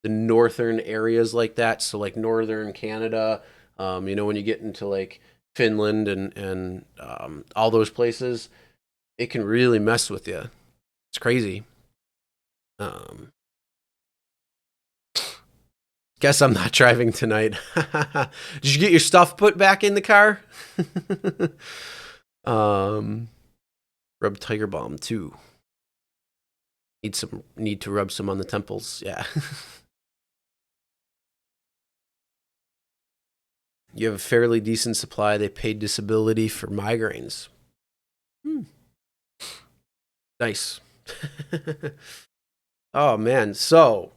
northern areas like that, so, like, northern Canada, when you get into, like, Finland and all those places, it can really mess with you. It's crazy. Guess I'm not driving tonight. Did you get your stuff put back in the car? Rub Tiger Balm too. Need to rub some on the temples. Yeah. You have a fairly decent supply. They paid disability for migraines. Nice. Oh man. So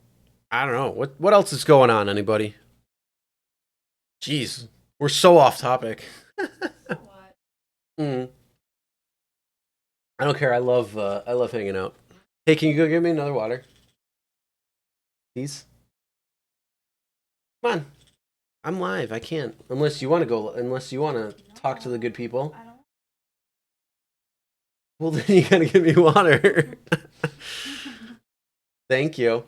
I don't know. What else is going on, anybody? Jeez. We're so off topic. I don't care. I love hanging out. Hey, can you go get me another water? Please? Come on. I'm live. I can't. Unless you want to talk to the good people. Well, then you gotta give me water. Thank you.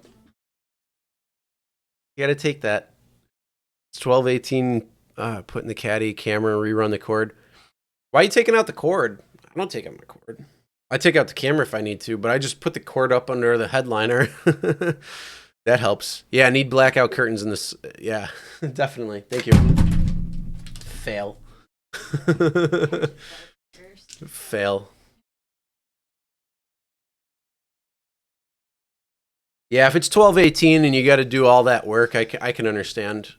You gotta take that. It's 12:18. Put in the caddy, camera, rerun the cord. Why are you taking out the cord? I don't take out my cord. I take out the camera if I need to, but I just put the cord up under the headliner. That helps. Yeah, I need blackout curtains in this. Yeah, definitely. Thank you. Fail. Fail. Yeah, if it's 12:18 and you got to do all that work, I can understand,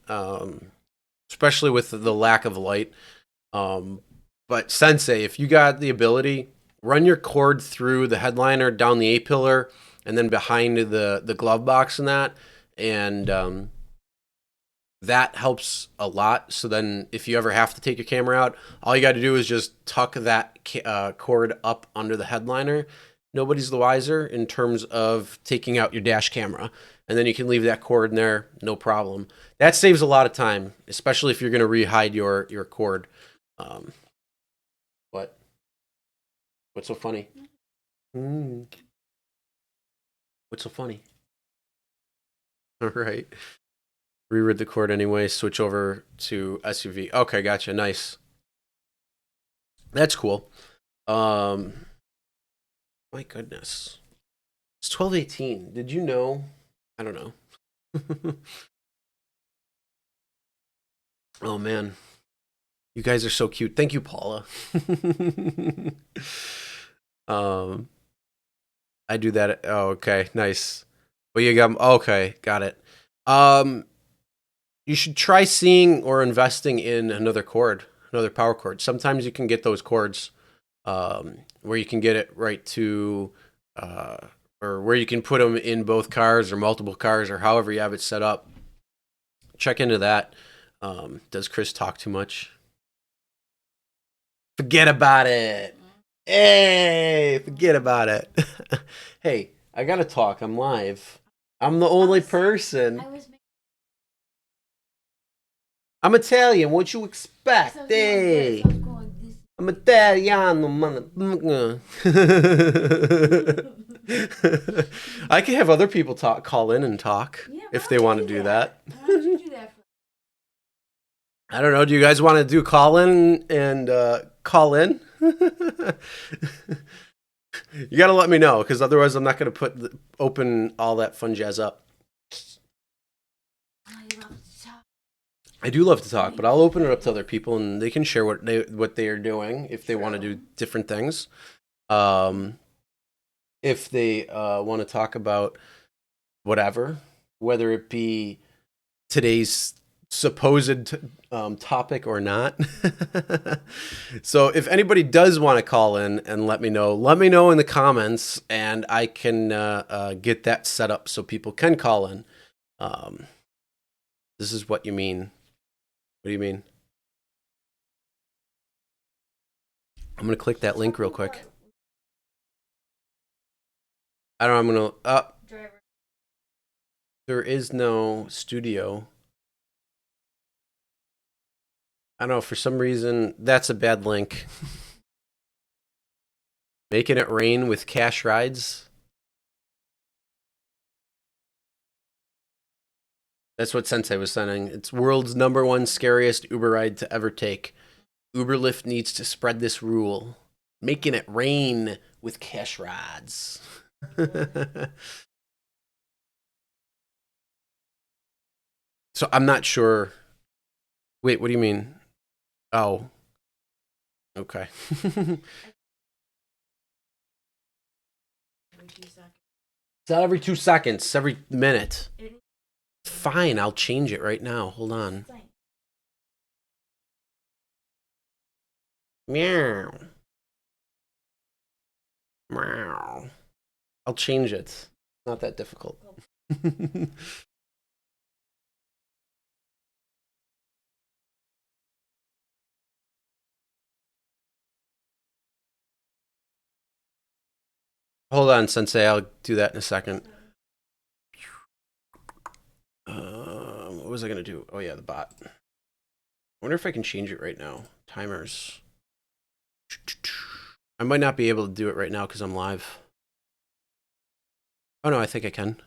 especially with the lack of light. But Sensei, if you got the ability, run your cord through the headliner, down the A-pillar, and then behind the glove box and that, and that helps a lot. So then if you ever have to take your camera out, all you got to do is just tuck that cord up under the headliner. Nobody's the wiser in terms of taking out your dash camera. And then you can leave that cord in there, no problem. That saves a lot of time, especially if you're going to re-hide your cord. What? What's so funny? What's so funny? All right. Reread the cord anyway, switch over to SUV. Okay, gotcha. Nice. That's cool. My goodness. It's 12:18. Did you know? I don't know. Oh man. You guys are so cute. Thank you, Paula. I do that. Oh, okay, nice. Well, you got okay, got it. You should try seeing or investing in another cord, another power cord. Sometimes you can get those cords where you can get it right to, or where you can put them in both cars or multiple cars or however you have it set up. Check into that. Does Chris talk too much? Forget about it. Hey, forget about it. Hey, I gotta talk. I'm live. I'm the only person. I'm Italian. What you expect? Hey, I'm Italiano, mother. I can have other people call in and talk if they want to do that. Why don't you do that for I don't know. Do you guys want to do call in and call in? You got to let me know because otherwise I'm not going to open all that fun jazz up. I do love to talk, but I'll open it up to other people and they can share what they are doing if they want to do different things. If they want to talk about whatever, whether it be today's supposed topic or not. So if anybody does want to call in and let me know in the comments and I can get that set up so people can call in. This is what you mean. What do you mean? I'm going to click that link real quick. I don't know. I'm going to... there is no studio. I don't know, for some reason, that's a bad link. Making it rain with cash rides. That's what Sensei was saying. It's world's #1 scariest Uber ride to ever take. Uber Lyft needs to spread this rule. Making it rain with cash rides. So I'm not sure. Wait, what do you mean? Oh. Okay. It's not every 2 seconds, every minute. Fine, I'll change it right now. Hold on. Meow. Meow. I'll change it. Not that difficult. Hold on, Sensei. I'll do that in a second. What was I going to do? Oh, yeah, the bot. I wonder if I can change it right now. Timers. I might not be able to do it right now because I'm live. Oh, no, I think I can.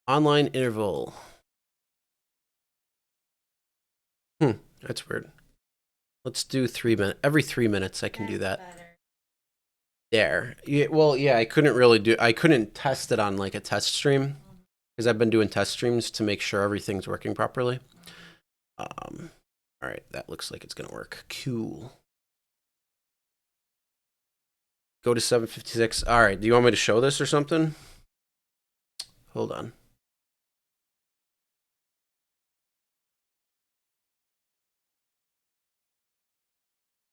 Online interval. That's weird. Let's do 3 minutes. Every 3 minutes I can do that. There. Yeah, well, yeah, I couldn't test it on like a test stream because I've been doing test streams to make sure everything's working properly. All right, that looks like it's going to work. Cool. Go to 756. All right, do you want me to show this or something? Hold on.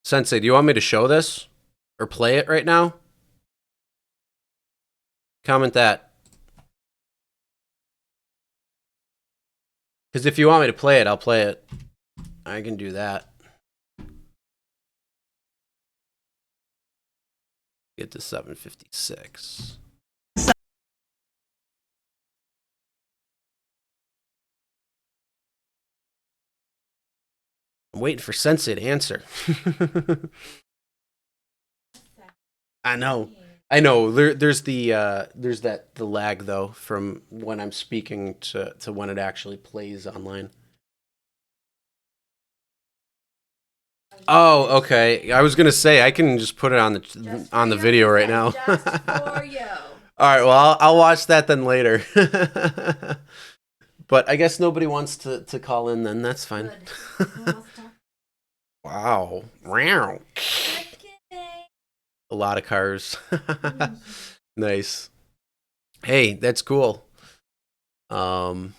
Sensei, do you want me to show this or play it right now? Comment that. Because if you want me to play it, I'll play it. I can do that. Get to 756. I'm waiting for Sensei to answer. I know. There's the lag though from when I'm speaking to when it actually plays online. Oh, okay. I was gonna say I can just put it on the video right now. Just for you. All right. Well, I'll watch that then later. But I guess nobody wants to call in then. That's fine. Wow. Wow. Just kidding. A lot of cars. Nice. Hey, that's cool. Um,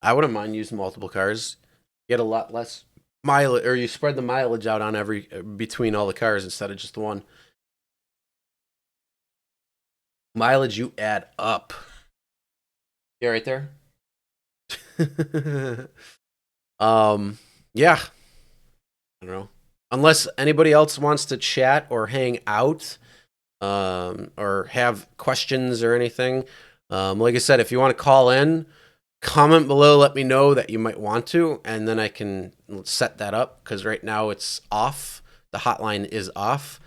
I wouldn't mind using multiple cars. Get a lot less mileage, or you spread the mileage out on every between all the cars instead of just the one. Mileage you add up. Yeah, right there. Yeah. I don't know. Unless anybody else wants to chat or hang out, or have questions or anything. Like I said, if you want to call in, comment below, let me know that you might want to, and then I can set that up because right now it's off. The hotline is off,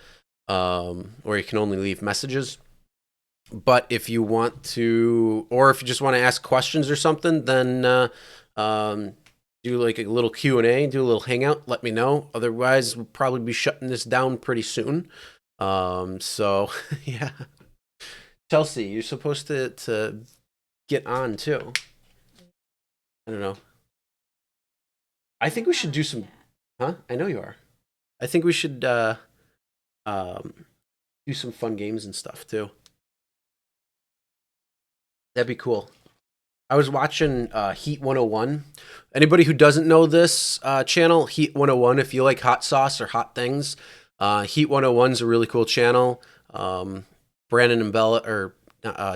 or you can only leave messages. But if you want to, or if you just want to ask questions or something, then do like a little Q&A, do a little hangout, let me know. Otherwise, we'll probably be shutting this down pretty soon. So yeah. Chelsea, you're supposed to get on too. I don't know. I think we should do some. Huh? I know you are. I think we should um, do some fun games and stuff too. That'd be cool. I was watching Heat 101. Anybody who doesn't know this channel, Heat 101, if you like hot sauce or hot things, Heat 101 is a really cool channel. Brandon and Bella, or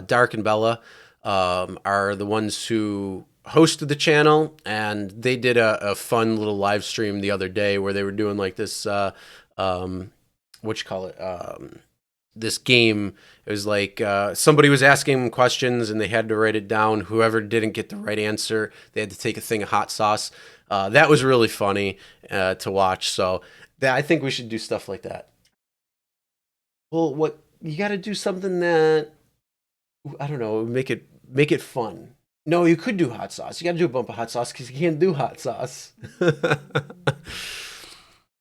Dark and Bella, are the ones who hosted the channel, and they did a fun little live stream the other day where they were doing like this, what you call it, this game. It was like somebody was asking them questions and they had to write it down. Whoever didn't get the right answer, they had to take a thing of hot sauce. That was really funny to watch. So I think we should do stuff like that. Well, what you got to do something that, I don't know, make it fun. No, you could do hot sauce. You got to do a bump of hot sauce because you can't do hot sauce.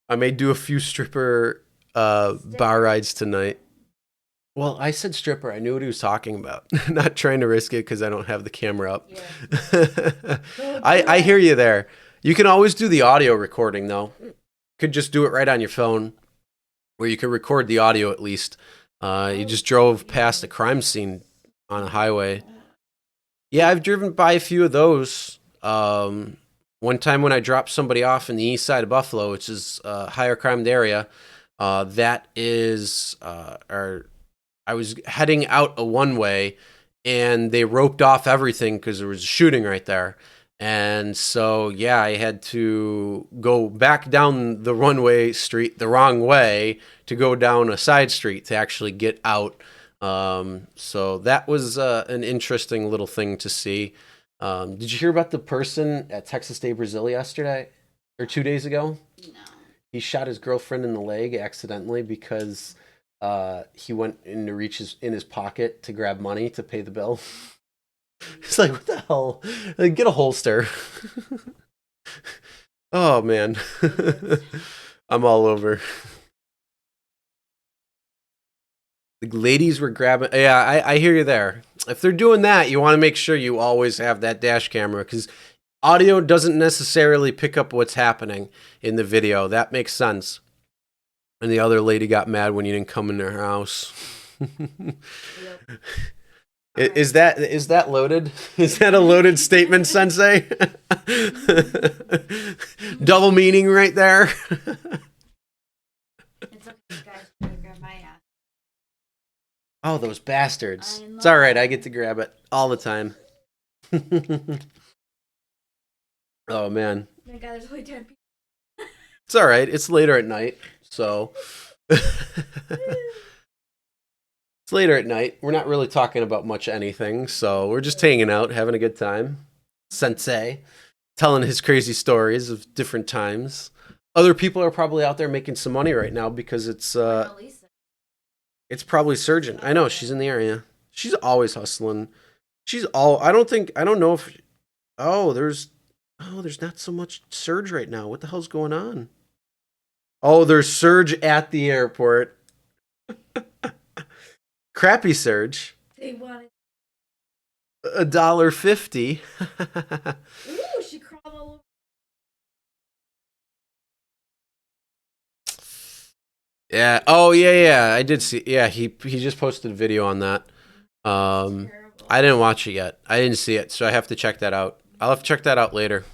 I may do a few stripper bar rides tonight. Well, I said stripper. I knew what he was talking about. Not trying to risk it because I don't have the camera up. Yeah. I hear you there. You can always do the audio recording, though. Could just do it right on your phone, where you could record the audio at least. You just drove past a crime scene on a highway. Yeah, I've driven by a few of those. One time when I dropped somebody off in the east side of Buffalo, which is a higher crimed area, that is I was heading out a one-way, and they roped off everything because there was a shooting right there. And so, yeah, I had to go back down the one-way street the wrong way to go down a side street to actually get out. So that was an interesting little thing to see. Did you hear about the person at Texas Day Brazil yesterday or 2 days ago? No. He shot his girlfriend in the leg accidentally because he went in to reach in his pocket to grab money to pay the bill. It's like, what the hell? Like, get a holster. Oh man, I'm all over. The ladies were grabbing. Yeah, I hear you there. If they're doing that, you want to make sure you always have that dash camera because audio doesn't necessarily pick up what's happening in the video. That makes sense. And the other lady got mad when you didn't come in her house. Yep. Is that loaded? Is that a loaded statement, Sensei? Double meaning right there. It's okay, guys. Try to grab my ass. Oh, those bastards. It's all right. I get to grab it all the time. Oh, man. Oh my God, there's only 10 people. It's all right. It's later at night, so... It's later at night. We're not really talking about much anything, so we're just hanging out, having a good time. Sensei, telling his crazy stories of different times. Other people are probably out there making some money right now because it's Lisa. probably surging. I know, she's in the area. She's always hustling. I don't know if, there's not so much surge right now. What the hell's going on? Oh, there's surge at the airport. Crappy surge. They wanted. $1.50. Ooh, she crawled all over. Yeah. Oh yeah. I did see. Yeah, he just posted a video on that. Terrible. I didn't watch it yet. I didn't see it, so I have to check that out. I'll have to check that out later.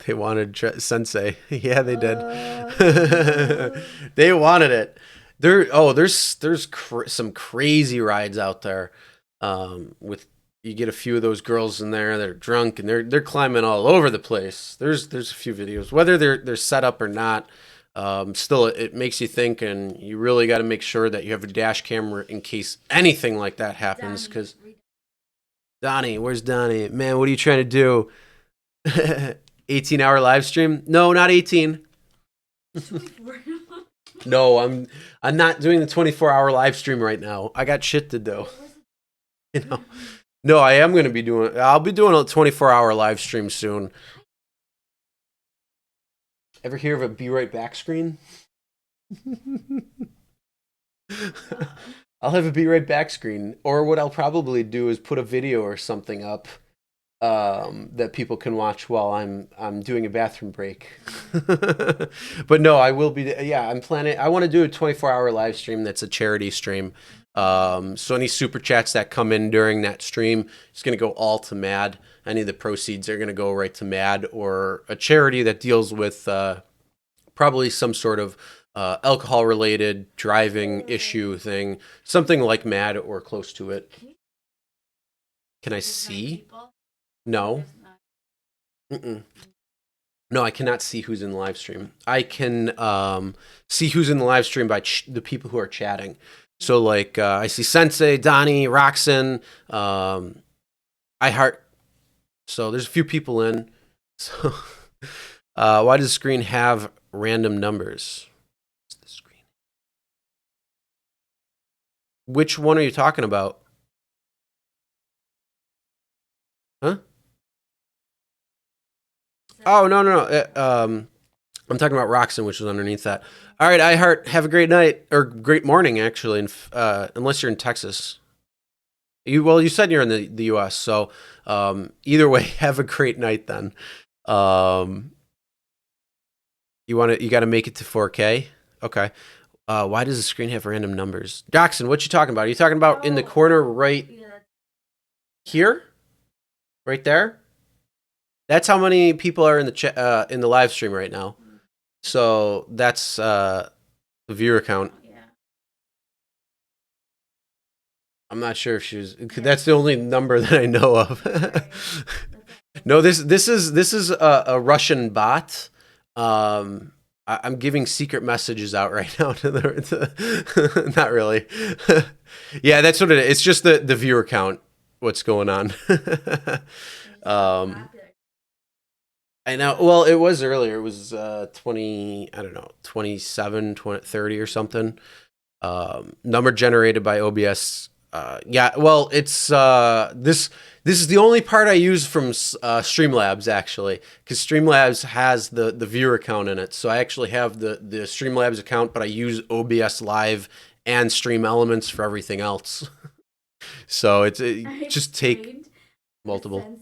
They wanted Sensei. Yeah, they did. They wanted it. There's some crazy rides out there. With you get a few of those girls in there. They're drunk and they're climbing all over the place. There's a few videos, whether they're set up or not. Still, it makes you think, and you really got to make sure that you have a dash camera in case anything like that happens. Because Donnie, where's Donnie? Man, what are you trying to do? 18-hour live stream? No, not 18. No, I'm not doing the 24-hour live stream right now. I got shit to do. You know. No, I am going to be doing I'll be doing a 24-hour live stream soon. Ever hear of a be right back screen? I'll have a be right back screen, or what I'll probably do is put a video or something up that people can watch while I'm doing a bathroom break. But no, I will be. Yeah, I'm planning. I want to do a 24-hour live stream that's a charity stream. So any super chats that come in during that stream, it's going to go all to MAD. Any of the proceeds are going to go right to MAD or a charity that deals with probably some sort of alcohol-related driving issue thing, something like MAD or close to it. Can I see? No. Mm-mm. No, I cannot see who's in the live stream. I can see who's in the live stream by the people who are chatting. So, like, I see Sensei, Donnie, Roxanne, I Heart. So there's a few people in. So, why does the screen have random numbers? What's the screen? Which one are you talking about? Huh? Oh, no. I'm talking about Roxanne, which was underneath that. All right, iHeart, have a great night, or great morning, actually, unless you're in Texas. You said you're in the U.S., so either way, have a great night then. You got to make it to 4K? Okay. Why does the screen have random numbers? Jackson, what you talking about? Are you talking about in the corner right here? Right there? That's how many people are in the live stream right now. So that's the viewer count. I'm not sure if that's the only number that I know of. No, this is a Russian bot. I'm giving secret messages out right now to the not really. Yeah, that's what it is. It's just the viewer count. What's going on? I know. Well, it was earlier. It was 20. I don't know, 27, 20, 30 or something. Number generated by OBS. Yeah. Well, it's this. This is the only part I use from Streamlabs actually, because Streamlabs has the viewer count in it. So I actually have the Streamlabs account, but I use OBS Live and Stream Elements for everything else. So it just take multiple.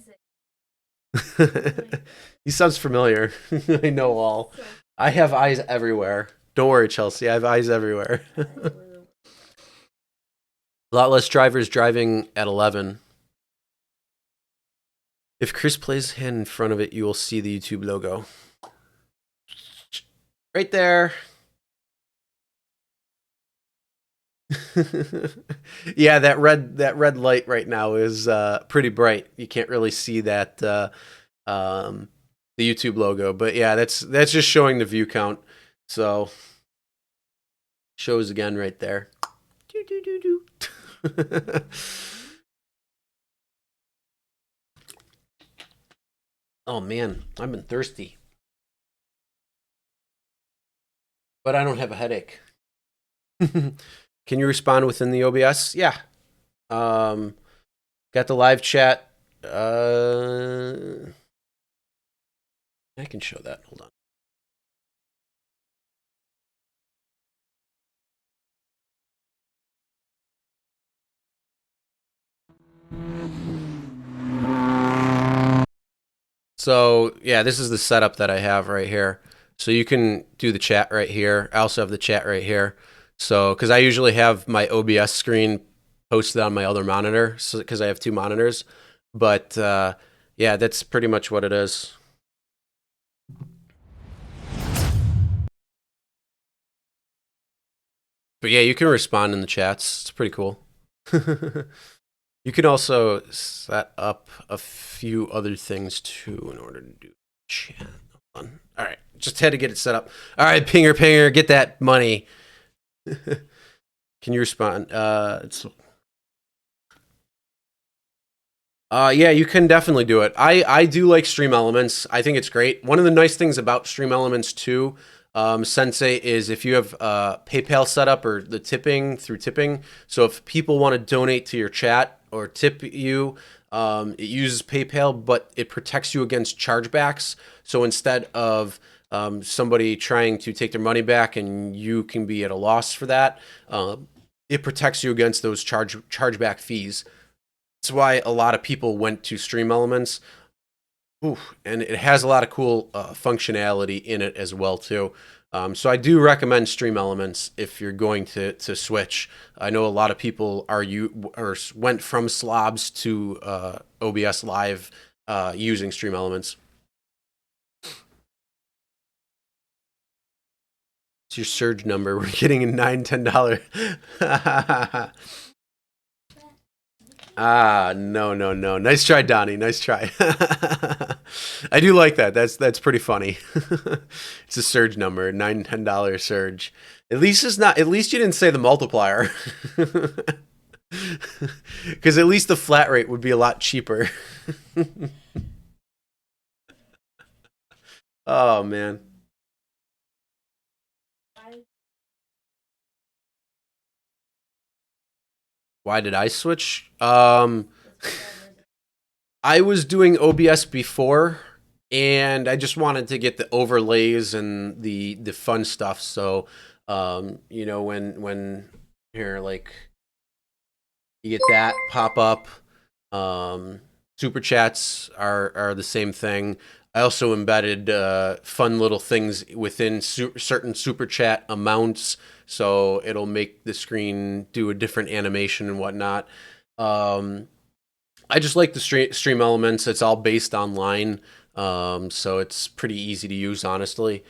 He sounds familiar. I know all. I have eyes everywhere. Don't worry, Chelsea. I have eyes everywhere. A lot less drivers driving at 11. If Chris plays hand in front of it, you will see the YouTube logo. Right there. Yeah, that red light right now is pretty bright. You can't really see that the YouTube logo, but yeah, that's just showing the view count. So shows again right there. Oh man, I've been thirsty, but I don't have a headache. Can you respond within the OBS? Yeah. Got the live chat. I can show that. Hold on. So yeah, this is the setup that I have right here. So you can do the chat right here. I also have the chat right here. So because I usually have my OBS screen posted on my other monitor, so because I have two monitors. But yeah, that's pretty much what it is. But yeah, you can respond in the chats. It's pretty cool. You can also set up a few other things too in order to do chat. Hold on. All right, just had to get it set up. All right, pinger, get that money. Can you respond? Yeah, you can definitely do it. I do like Stream Elements. I think it's great. One of the nice things about Stream Elements too, Sensei, is if you have PayPal set up or the tipping through tipping. So if people want to donate to your chat or tip you, it uses PayPal, but it protects you against chargebacks. So instead of somebody trying to take their money back and you can be at a loss for that, it protects you against those chargeback fees. That's why a lot of people went to Stream Elements. Ooh, and it has a lot of cool functionality in it as well too. So I do recommend Stream Elements if you're going to switch. I know a lot of people went from slobs to OBS Live using Stream Elements. It's your surge number. We're getting a $9, $10. No. Nice try, Donnie. Nice try. I do like that. That's pretty funny. It's a surge number, $9, $10 surge. At least it's not. At least you didn't say the multiplier, because at least the flat rate would be a lot cheaper. Oh man. Why did I switch? I was doing OBS before, and I just wanted to get the overlays and the fun stuff. So, you know, when here, like, you get that pop up. Super chats are the same thing. I also embedded fun little things within certain super chat amounts, so it'll make the screen do a different animation and whatnot. I just like the stream elements. It's all based online, so it's pretty easy to use, honestly.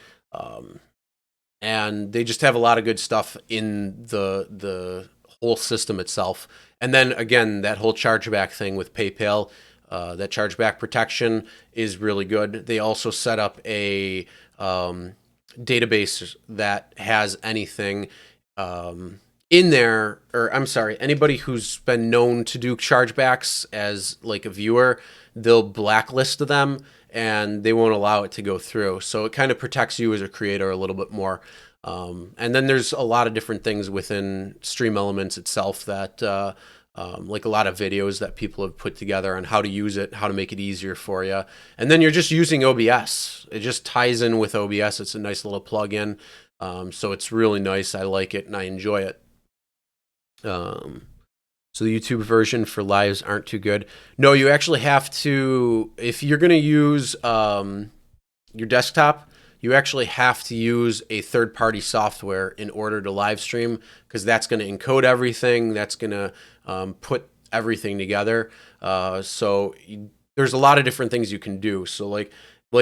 And they just have a lot of good stuff in the whole system itself. And then again, that whole chargeback thing with PayPal, that chargeback protection is really good. They also set up a database that has anything in there, or I'm sorry, anybody who's been known to do chargebacks as like a viewer, they'll blacklist them and they won't allow it to go through. So it kind of protects you as a creator a little bit more. And then there's a lot of different things within Stream Elements itself that, like a lot of videos that people have put together on how to use it, how to make it easier for you. And then you're just using OBS. It just ties in with OBS. It's a nice little plug-in. So it's really nice. I like it and I enjoy it. So the YouTube version for lives aren't too good. No, you actually have to, if you're going to use your desktop, you actually have to use a third-party software in order to live stream, because that's going to encode everything. That's going to put everything together. So there's a lot of different things you can do. So like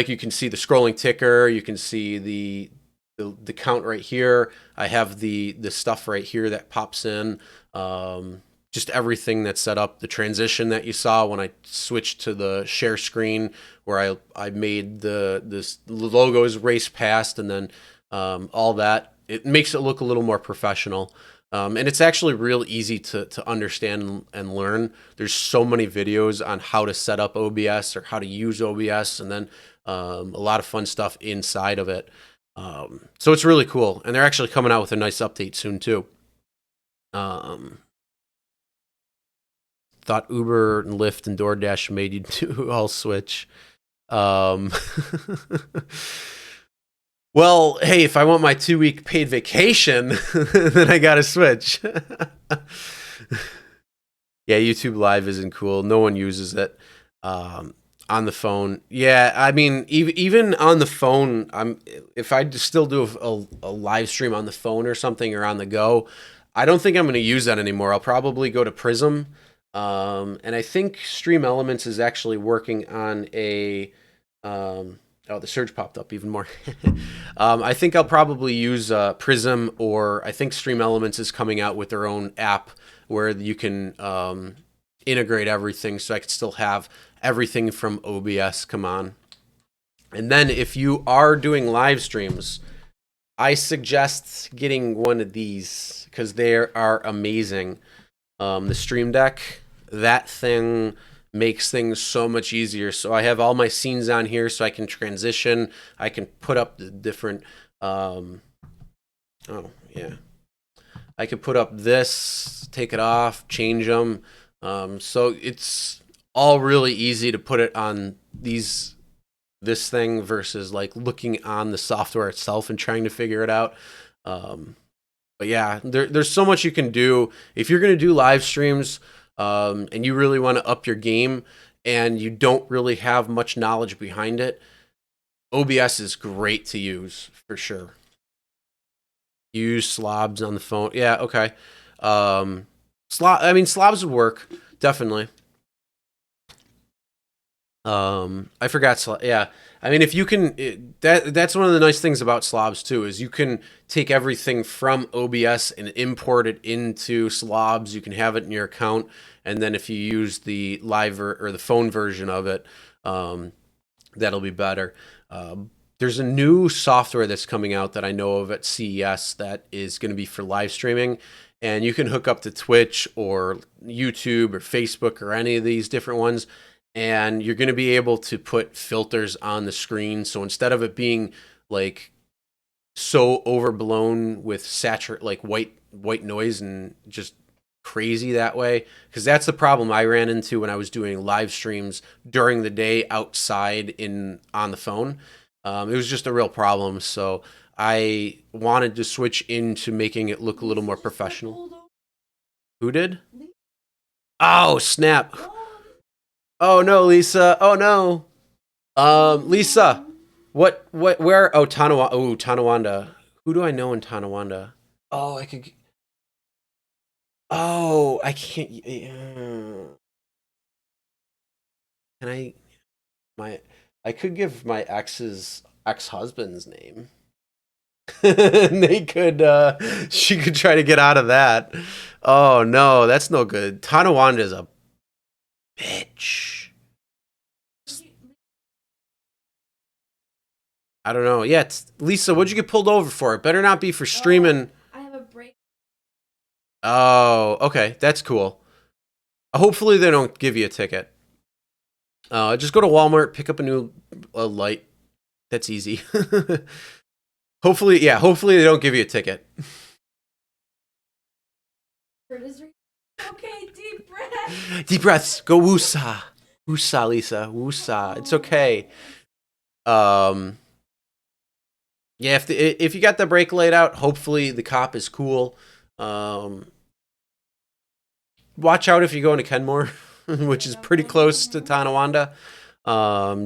you can see the scrolling ticker. You can see the count right here. I have the stuff right here that pops in. Just everything that's set up, the transition that you saw when I switched to the share screen, where I made the logos race past, and then all that. It makes it look a little more professional. And it's actually real easy to understand and learn. There's so many videos on how to set up OBS or how to use OBS, and then a lot of fun stuff inside of it. So it's really cool. And they're actually coming out with a nice update soon too. Thought Uber and Lyft and DoorDash made you do all switch. Well, hey, if I want my 2-week paid vacation, then I gotta switch. Yeah, YouTube Live isn't cool. No one uses it on the phone. Yeah, I mean, even on the phone, if I still do a live stream on the phone or something or on the go, I don't think I'm going to use that anymore. I'll probably go to Prism, and I think Stream Elements is actually working on a. Oh, the surge popped up even more. I think I'll probably use Prism, or I think Stream Elements is coming out with their own app where you can integrate everything, so I could still have everything from OBS come on. And then if you are doing live streams, I suggest getting one of these because they are amazing. The Stream Deck, that thing makes things so much easier. So I have all my scenes on here, so I can transition. I can put up the different. Oh yeah, I could put up this, take it off, change them. So it's all really easy to put it on this thing versus like looking on the software itself and trying to figure it out. But yeah, there's so much you can do if you're going to do live streams, and you really want to up your game and you don't really have much knowledge behind it. OBS is great to use for sure. Use slobs on the phone. Yeah, okay. Slobs would work definitely. I forgot. Yeah, I mean, if you can, that's one of the nice things about slobs too, is you can take everything from OBS and import it into slobs. You can have it in your account, and then if you use the live or the phone version of it, that'll be better. There's a new software that's coming out that I know of at CES that is going to be for live streaming, and you can hook up to Twitch or YouTube or Facebook or any of these different ones, and you're going to be able to put filters on the screen. So instead of it being like so overblown with like white noise and just crazy that way, because that's the problem I ran into when I was doing live streams during the day outside on the phone. It was just a real problem, so I wanted to switch into making it look a little more professional. Who did? Oh, snap. Oh no, Lisa. Oh no. Lisa. Where? Oh, Tonawanda. Oh, Tonawanda. Who do I know in Tonawanda? Oh, I could. Oh, I can't. Can I? I could give my ex-husband's name. And they could. She could try to get out of that. Oh no, that's no good. Tonawanda is a bitch. I don't know. Yeah, Lisa, what'd you get pulled over for? It better not be for streaming. I have a break. Oh, okay. That's cool. Hopefully they don't give you a ticket. Just go to Walmart, pick up a new light. That's easy. Hopefully they don't give you a ticket. Okay, deep breath. Deep breaths. Go woosah. Woosah, Lisa. Woosah. It's okay. Yeah, if you got the brake laid out, hopefully the cop is cool. Watch out if you go into Kenmore, which is pretty close to Tonawanda.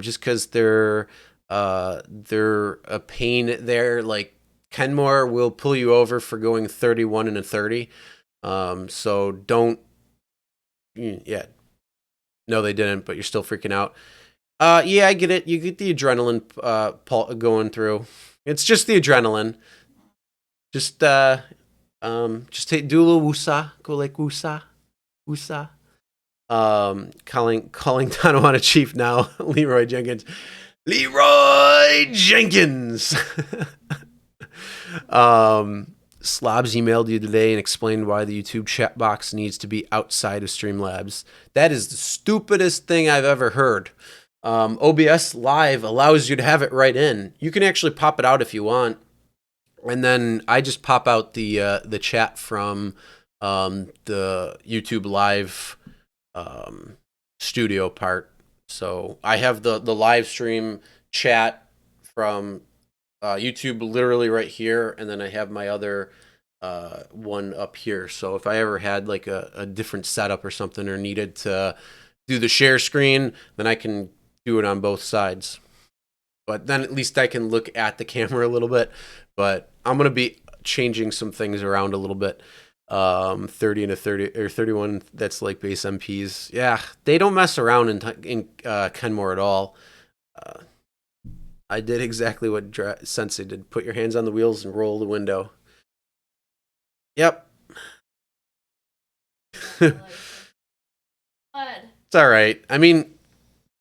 Just because they're a pain there. Like Kenmore will pull you over for going 31 and a 30. So don't. Yeah. No, they didn't, but you're still freaking out. Yeah, I get it. You get the adrenaline going through. It's just the adrenaline. Just do a little woosah. Go like woosah. Woosah. Calling Tonawanda Chief now. Leroy Jenkins. Leroy Jenkins. Slobs emailed you today and explained why the YouTube chat box needs to be outside of Streamlabs. That is the stupidest thing I've ever heard. OBS Live allows you to have it right in. You can actually pop it out if you want. And then I just pop out the chat from the YouTube Live studio part. So I have the live stream chat from YouTube literally right here, and then I have my other one up here. So if I ever had like a different setup or something, or needed to do the share screen, then I can do it on both sides. But then at least I can look at the camera a little bit. But I'm going to be changing some things around a little bit. 30 and a 30 or 31, that's like base MPs. Yeah, they don't mess around in Kenmore at all. I did exactly what Sensei did. Put your hands on the wheels and roll the window. Yep. Good. It's all right. I mean,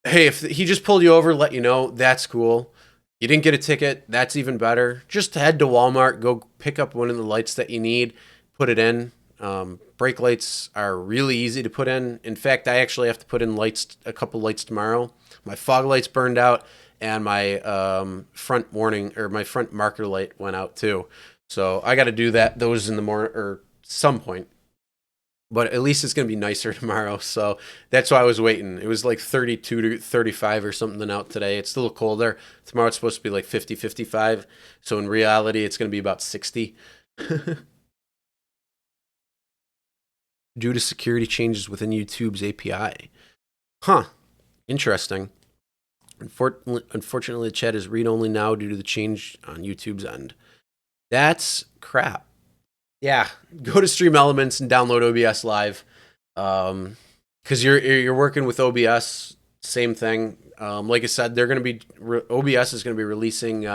hey, if he just pulled you over, let you know, that's cool. You didn't get a ticket, that's even better. Just head to Walmart, go pick up one of the lights that you need, put it in. Brake lights are really easy to put in. In fact, I actually have to put in lights, a couple lights tomorrow. My fog lights burned out, and my front marker light went out too. So I got to do those in the morning or some point. But at least it's going to be nicer tomorrow. So that's why I was waiting. It was like 32 to 35 or something out today. It's still colder. Tomorrow it's supposed to be like 50, 55. So in reality, it's going to be about 60. Due to security changes within YouTube's API. Huh. Interesting. Unfortunately, the chat is read-only now due to the change on YouTube's end. That's crap. Yeah, go to Stream Elements and download OBS Live, because you're working with OBS. Same thing. Like I said, they're going to be OBS is going to be releasing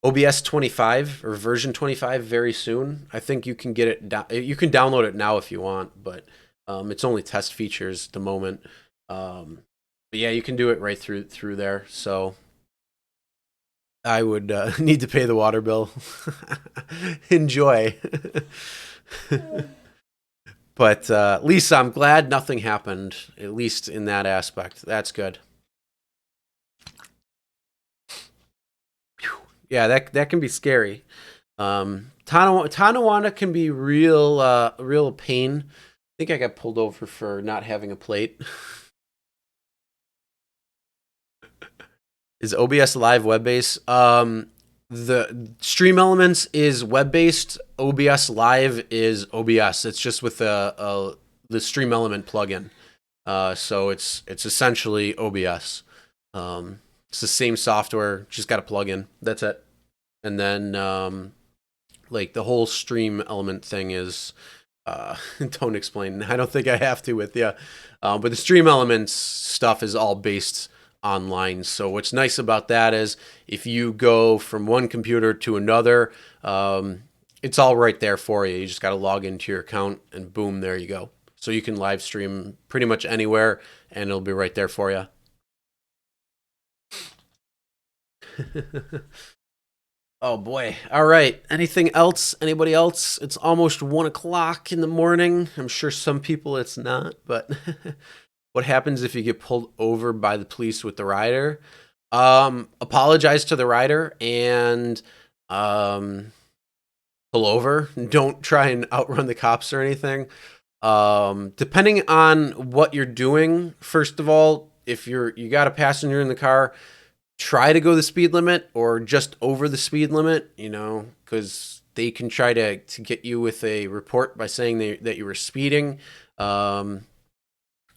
OBS 25 or version 25 very soon. I think you can get it. You can download it now if you want, but it's only test features at the moment. But yeah, you can do it right through there. So I would need to pay the water bill. Enjoy. But Lisa, I'm glad nothing happened, at least in that aspect. That's good. Whew. Yeah, that can be scary. Tonawanda can be real pain. I think I got pulled over for not having a plate. Is OBS Live web-based? The Stream Elements is web-based. OBS Live is OBS. It's just with the Stream Element plugin. So it's essentially OBS. It's the same software, just got a plugin. That's it. And then like the whole Stream Element thing is don't explain. I don't think I have to with you. But the Stream Elements stuff is all based online. So what's nice about that is if you go from one computer to another, it's all right there for you. You just got to log into your account and boom, there you go. So you can live stream pretty much anywhere and it'll be right there for you. Oh boy. All right. Anything else? Anybody else? It's almost 1 o'clock in the morning. I'm sure some people it's not, but what happens if you get pulled over by the police with the rider? Apologize to the rider and pull over. Don't try and outrun the cops or anything. Depending on what you're doing, first of all, if you got a passenger in the car, try to go the speed limit or just over the speed limit, because they can try to get you with a report by saying that you were speeding.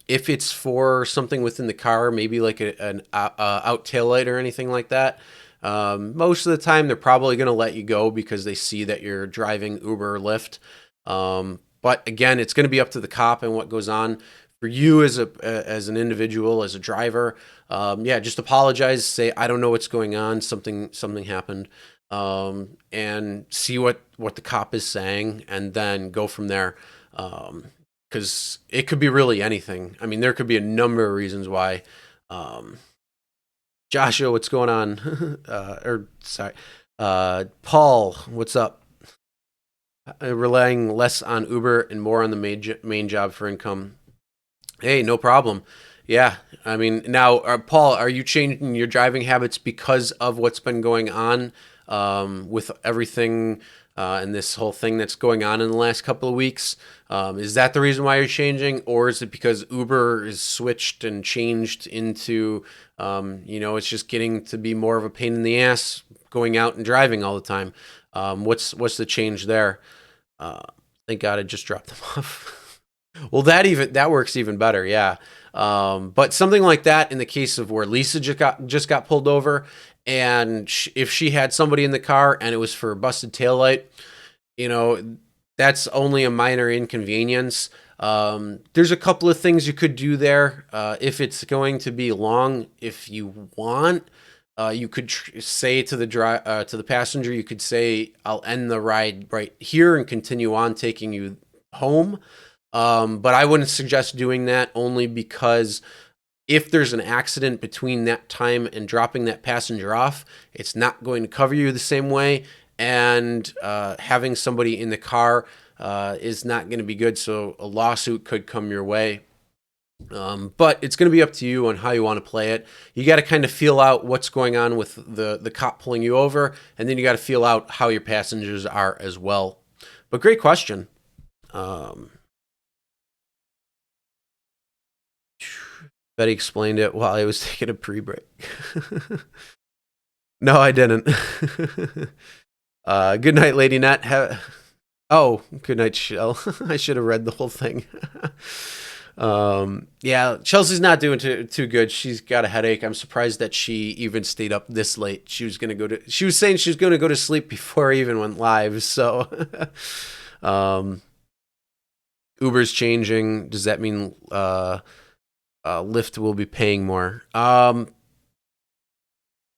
If it's for something within the car, maybe like an out tail light or anything like that, most of the time they're probably going to let you go because they see that you're driving Uber or Lyft. But again, it's going to be up to the cop and what goes on. For you as an individual, as a driver, just apologize. Say, I don't know what's going on. Something happened, and see what the cop is saying, and then go from there. Because it could be really anything. I mean, there could be a number of reasons why. Joshua, what's going on? Paul, what's up? Relying less on Uber and more on the main job for income. Hey, no problem. Yeah, I mean, now, Paul, are you changing your driving habits because of what's been going on with everything and this whole thing that's going on in the last couple of weeks. Is that the reason why you're changing, or is it because Uber is switched and changed into, it's just getting to be more of a pain in the ass going out and driving all the time? What's the change there? Thank God I just dropped them off. Well, that works even better, yeah. But something like that in the case of where Lisa just got pulled over, and if she had somebody in the car and it was for a busted taillight, that's only a minor inconvenience. There's a couple of things you could do there. If it's going to be long, if you want, you could say to the passenger, you could say, "I'll end the ride right here and continue on taking you home." But I wouldn't suggest doing that, only because if there's an accident between that time and dropping that passenger off, it's not going to cover you the same way. And having somebody in the car is not going to be good. So a lawsuit could come your way. But it's going to be up to you on how you want to play it. You got to kind of feel out what's going on with the cop pulling you over, and then you got to feel out how your passengers are as well. But great question. Betty explained it while I was taking a pre-break. No, I didn't. Good night, Lady Nat. Oh, good night, Shell. I should have read the whole thing. Yeah, Chelsea's not doing too good. She's got a headache. I'm surprised that she even stayed up this late. She was saying she was gonna go to sleep before I even went live. So, Uber's changing. Does that mean Lyft will be paying more?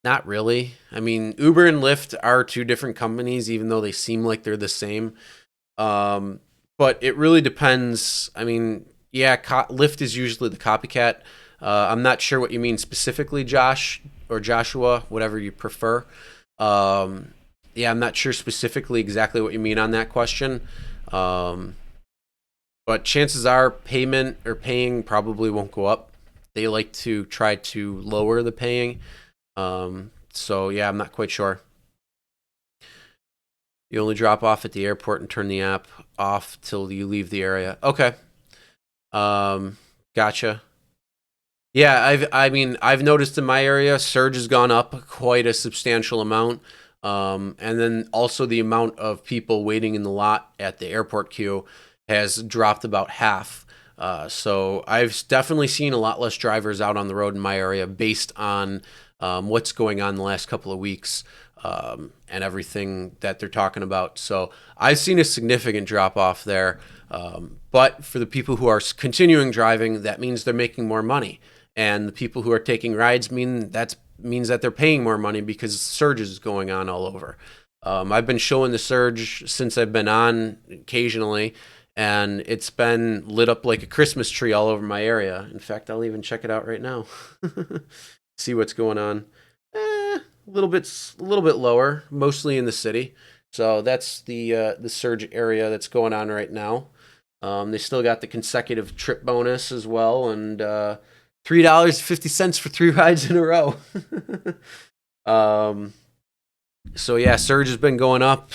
Not really. I mean, Uber and Lyft are two different companies, even though they seem like they're the same. But it really depends. I mean, yeah, Lyft is usually the copycat. I'm not sure what you mean specifically, Josh or Joshua, whatever you prefer. Yeah, I'm not sure specifically exactly what you mean on that question. But chances are paying probably won't go up. They like to try to lower the paying. So yeah, I'm not quite sure. You only drop off at the airport and turn the app off till you leave the area. Okay. Gotcha. Yeah, I've noticed in my area, surge has gone up quite a substantial amount. And then also the amount of people waiting in the lot at the airport queue has dropped about half. So I've definitely seen a lot less drivers out on the road in my area based on what's going on the last couple of weeks and everything that they're talking about. So I've seen a significant drop off there. But for the people who are continuing driving, that means they're making more money. And the people who are taking rides means that they're paying more money because surge is going on all over. I've been showing the surge since I've been on occasionally, and it's been lit up like a Christmas tree all over my area. In fact, I'll even check it out right now. See what's going on. A little bit lower, mostly in the city. So that's the surge area that's going on right now. They still got the consecutive trip bonus as well, and $3.50 for 3 rides in a row. So yeah, surge has been going up.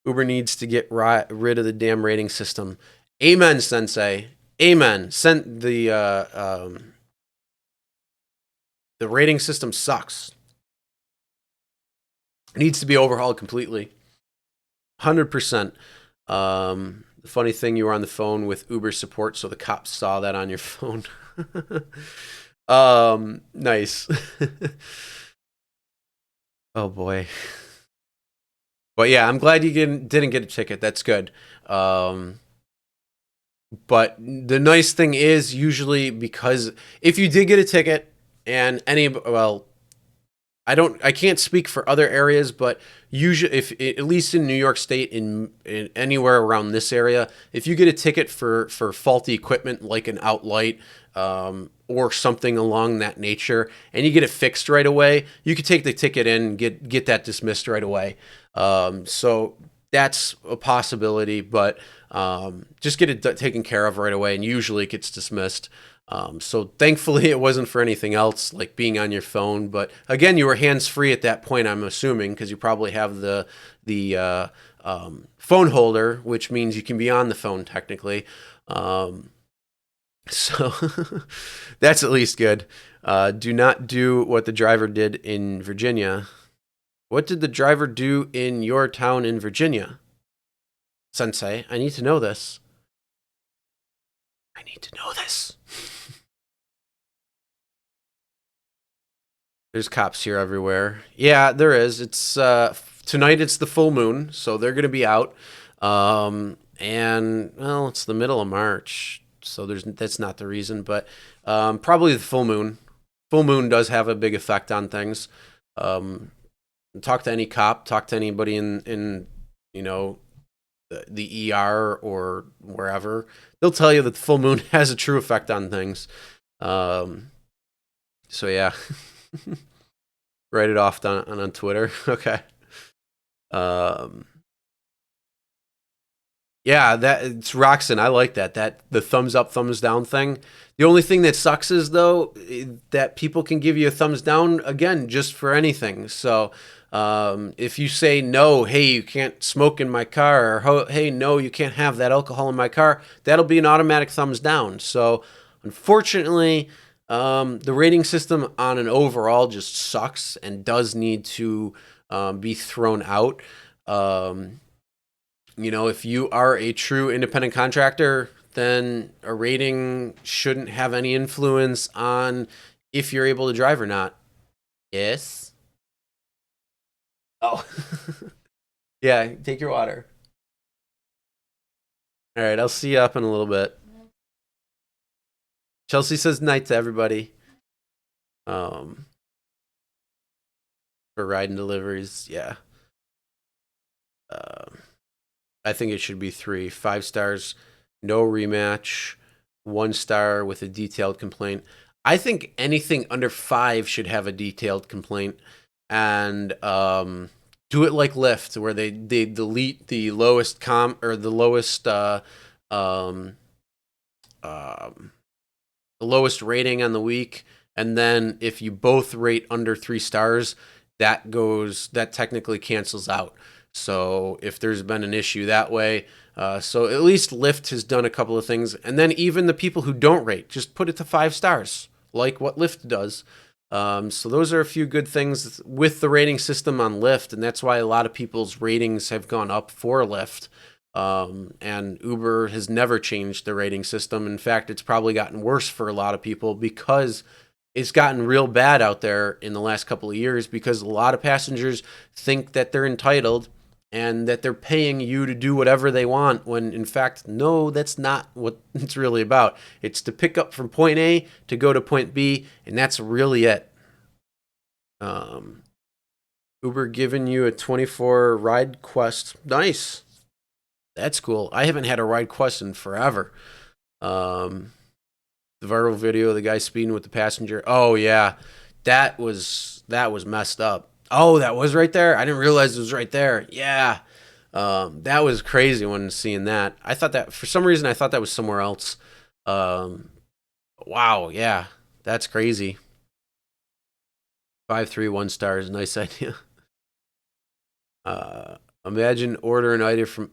Uber needs to get rid of the damn rating system. Amen, Sensei. Amen. The rating system sucks. It needs to be overhauled completely. 100%. The funny thing, you were on the phone with Uber support, so the cops saw that on your phone. Nice. Oh boy. But yeah, I'm glad you didn't get a ticket. That's good. But the nice thing is, usually, because if you did get a ticket and I can't speak for other areas, but usually, if at least in New York State, in anywhere around this area, if you get a ticket for faulty equipment like an outlight or something along that nature, and you get it fixed right away, you could take the ticket in and get that dismissed right away. So that's a possibility, but just get it taken care of right away, and usually it gets dismissed. So thankfully it wasn't for anything else like being on your phone. But again, you were hands free at that point, I'm assuming, because you probably have the phone holder, which means you can be on the phone technically. So that's at least good. Do not do what the driver did in Virginia. What did the driver do in your town in Virginia? Sensei, I need to know this. I need to know this. There's cops here everywhere. Yeah, there is. It's tonight. It's the full moon, so they're gonna be out. And well, it's the middle of March, so that's not the reason, but probably the full moon. Full moon does have a big effect on things. Um, Talk to any cop. Talk to anybody in you know the ER or wherever. They'll tell you that the full moon has a true effect on things. So yeah. Write it off on Twitter. Okay. Yeah, that it's Roxon. I like that. That the thumbs up, thumbs down thing. The only thing that sucks is though that people can give you a thumbs down again just for anything. So if you say no, hey, you can't smoke in my car, or hey, no, you can't have that alcohol in my car, that'll be an automatic thumbs down. So unfortunately, the rating system on an overall just sucks and does need to be thrown out. If you are a true independent contractor, then a rating shouldn't have any influence on if you're able to drive or not. Yes. Oh. Yeah, take your water. All right, I'll see you up in a little bit. Chelsea says night to everybody. For ride and deliveries, yeah. I think it should be 3. 5 stars, no rematch. 1 star with a detailed complaint. I think anything under 5 should have a detailed complaint, and do it like Lyft, where they delete the lowest the lowest rating on the week, and then if you both rate under 3 stars, that technically cancels out. So if there's been an issue that way, so at least Lyft has done a couple of things, and then even the people who don't rate, just put it to 5 stars, like what Lyft does. So those are a few good things with the rating system on Lyft, and that's why a lot of people's ratings have gone up for Lyft. And Uber has never changed the rating system. In fact, it's probably gotten worse for a lot of people because it's gotten real bad out there in the last couple of years, because a lot of passengers think that they're entitled and that they're paying you to do whatever they want, when in fact, no, that's not what it's really about. It's to pick up from point A to go to point B, and that's really it. Uber giving you a 24 ride quest. Nice. That's cool. I haven't had a ride quest in forever. The viral video of the guy speeding with the passenger. Oh yeah, that was messed up. Oh, that was right there. I didn't realize it was right there. Yeah, that was crazy when seeing that. I thought that for some reason I thought that was somewhere else. Wow, yeah, that's crazy. 5.3 1 stars. Nice idea. Imagine order an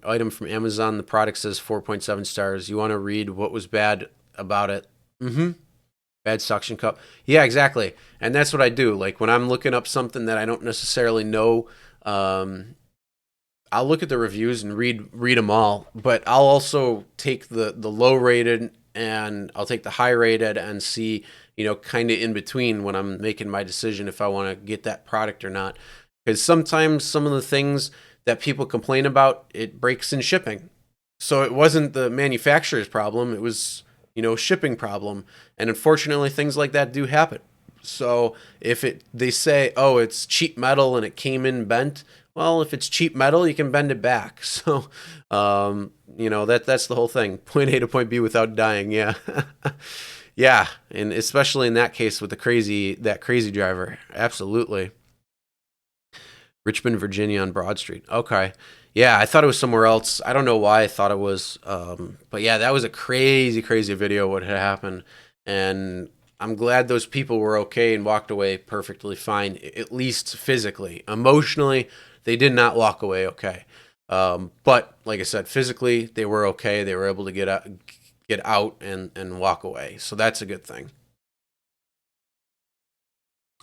item from Amazon. The product says 4.7 stars. You want to read what was bad about it. Bad suction cup. Yeah, exactly. And that's what I do. Like when I'm looking up something that I don't necessarily know, I'll look at the reviews and read them all. But I'll also take the low rated and I'll take the high rated and see, kind of in between when I'm making my decision if I want to get that product or not. Because sometimes some of the things that people complain about, it breaks in shipping. So it wasn't the manufacturer's problem. It was, shipping problem. And unfortunately, things like that do happen. So if they say, oh, it's cheap metal and it came in bent, well, if it's cheap metal, you can bend it back. So, that's the whole thing. Point A to point B without dying. Yeah. Yeah. And especially in that case with that crazy driver. Absolutely. Richmond, Virginia on Broad Street. Okay. Yeah, I thought it was somewhere else. I don't know why I thought it was. But yeah, that was a crazy, crazy video what had happened. And I'm glad those people were okay and walked away perfectly fine, at least physically. Emotionally, they did not walk away okay. But like I said, physically, they were okay. They were able to get out and walk away. So that's a good thing.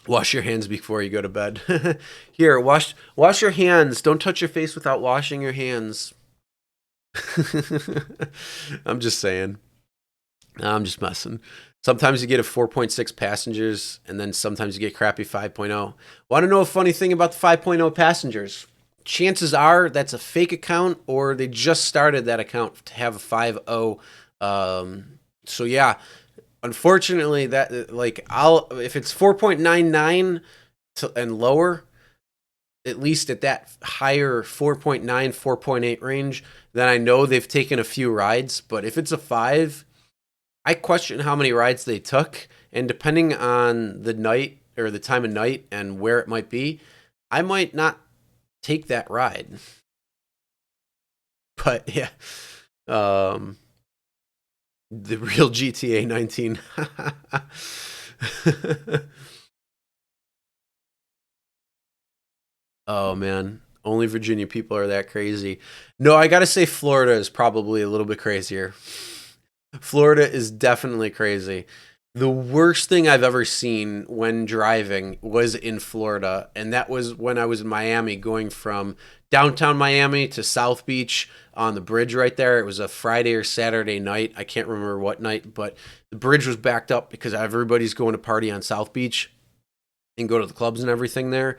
Wash your hands before you go to bed. Here, wash your hands. Don't touch your face without washing your hands. I'm just saying. I'm just messing. Sometimes you get a 4.6 passengers, and then sometimes you get crappy 5.0. Want to know a funny thing about the 5.0 passengers? Chances are that's a fake account, or they just started that account to have a 5.0. So yeah, unfortunately, that like if it's 4.99 and lower, at least at that higher 4.9, 4.8 range, then I know they've taken a few rides. But if it's a 5, I question how many rides they took, and depending on the night or the time of night and where it might be, I might not take that ride. But yeah, the real GTA 19. Oh man, only Virginia people are that crazy. No, I gotta say Florida is probably a little bit crazier. Florida is definitely crazy. The worst thing I've ever seen when driving was in Florida, and that was when I was in Miami going from downtown Miami to South Beach on the bridge right there. It was a Friday or Saturday night. I can't remember what night, but the bridge was backed up because everybody's going to party on South Beach and go to the clubs and everything there.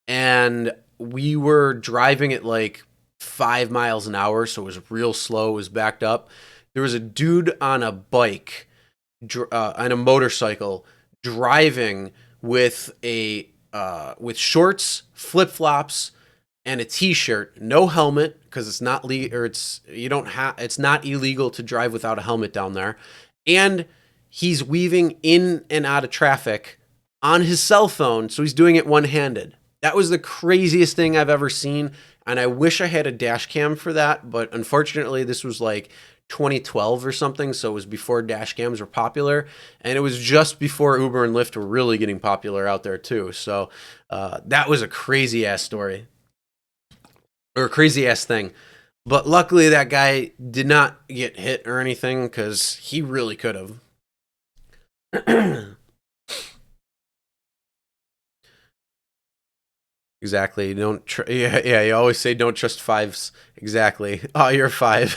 And we were driving at like 5 miles an hour, so it was real slow. It was backed up. There was a dude on a bike, on a motorcycle, driving with with shorts, flip flops, and a t-shirt, no helmet because it's not legal, or it's not illegal to drive without a helmet down there, and he's weaving in and out of traffic on his cell phone, so he's doing it one-handed. That was the craziest thing I've ever seen, and I wish I had a dash cam for that, but unfortunately this was like 2012 or something, so it was before dash cams were popular, and it was just before Uber and Lyft were really getting popular out there too. So that was a crazy ass story, or a crazy ass thing. But luckily that guy did not get hit or anything because he really could have. Exactly. Yeah. You always say don't trust fives. Exactly. Oh, you're a 5.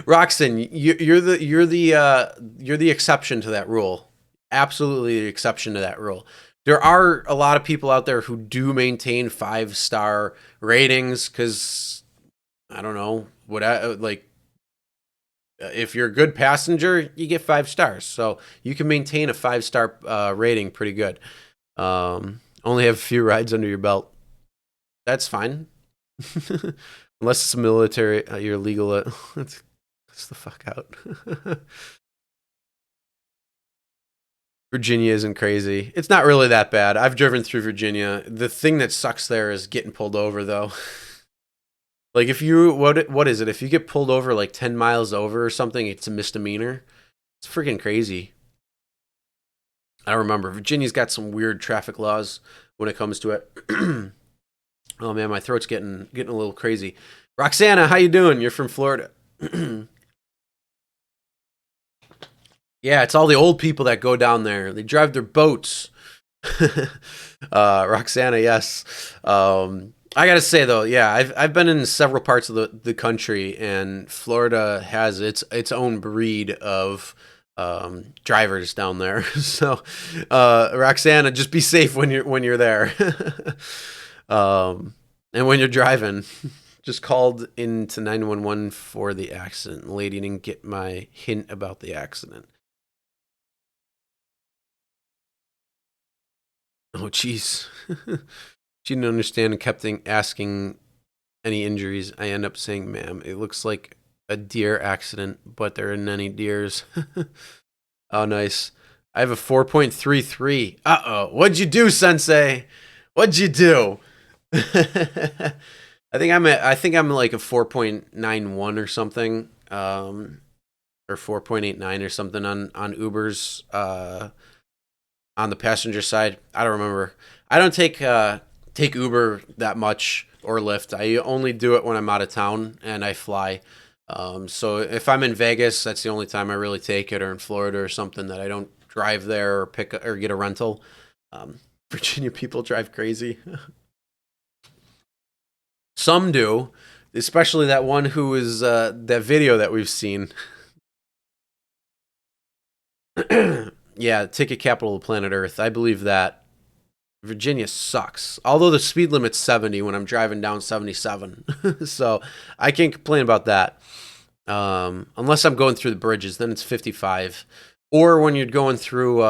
Roxon, you're the exception to that rule. Absolutely the exception to that rule. There are a lot of people out there who do maintain 5-star ratings because I don't know what like if you're a good passenger, you get 5 stars. So you can maintain a 5-star rating pretty good. Only have a few rides under your belt. That's fine. Unless it's a military, you're legal. Let's the fuck out. Virginia isn't crazy. It's not really that bad. I've driven through Virginia. The thing that sucks there is getting pulled over, though. Like if you what is it? If you get pulled over like 10 miles over or something, it's a misdemeanor. It's freaking crazy. I remember Virginia's got some weird traffic laws when it comes to it. Oh man, my throat's getting a little crazy. Roxana, how you doing? You're from Florida. Yeah, it's all the old people that go down there. They drive their boats. Roxana, yes. I gotta say though, yeah, I've been in several parts of the country, and Florida has its own breed of drivers down there. So, Roxana, just be safe when you're there. And when you're driving, just called into 911 for the accident. The lady didn't get my hint about the accident. Oh, jeez. She didn't understand and kept asking any injuries. I end up saying, ma'am, it looks like a deer accident, but there aren't any deers. Oh, nice. I have a 4.33. Uh-oh. What'd you do, Sensei? What'd you do? I think I'm like a 4.91 or something. Or or 4.89 or something on Uber's on the passenger side. I don't remember. I don't take Uber that much or Lyft. I only do it when I'm out of town and I fly. So if I'm in Vegas, that's the only time I really take it, or in Florida or something, that I don't drive there or get a rental. Virginia people drive crazy. Some do, especially that one who is that video that we've seen. Yeah, ticket capital of planet Earth. I believe that. Virginia sucks. Although the speed limit's 70 when I'm driving down 77. So I can't complain about that. Unless I'm going through the bridges, then it's 55. Or when you're going through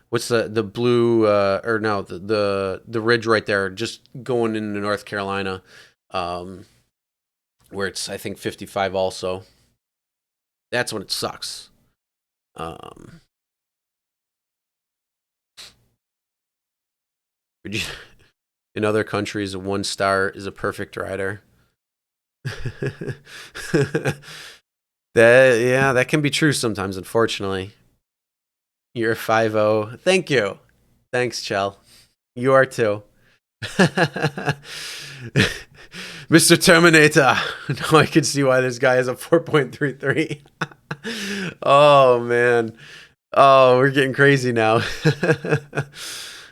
what's the blue or no, the ridge right there, just going into North Carolina, where it's I think 55 also. That's when it sucks. In other countries, a 1-star is a perfect rider. That can be true sometimes, unfortunately. You're a 5-0. Thank you. Thanks, Chell. You are too. Mr. Terminator. Now I can see why this guy has a 4.33. Oh, man. Oh, we're getting crazy now.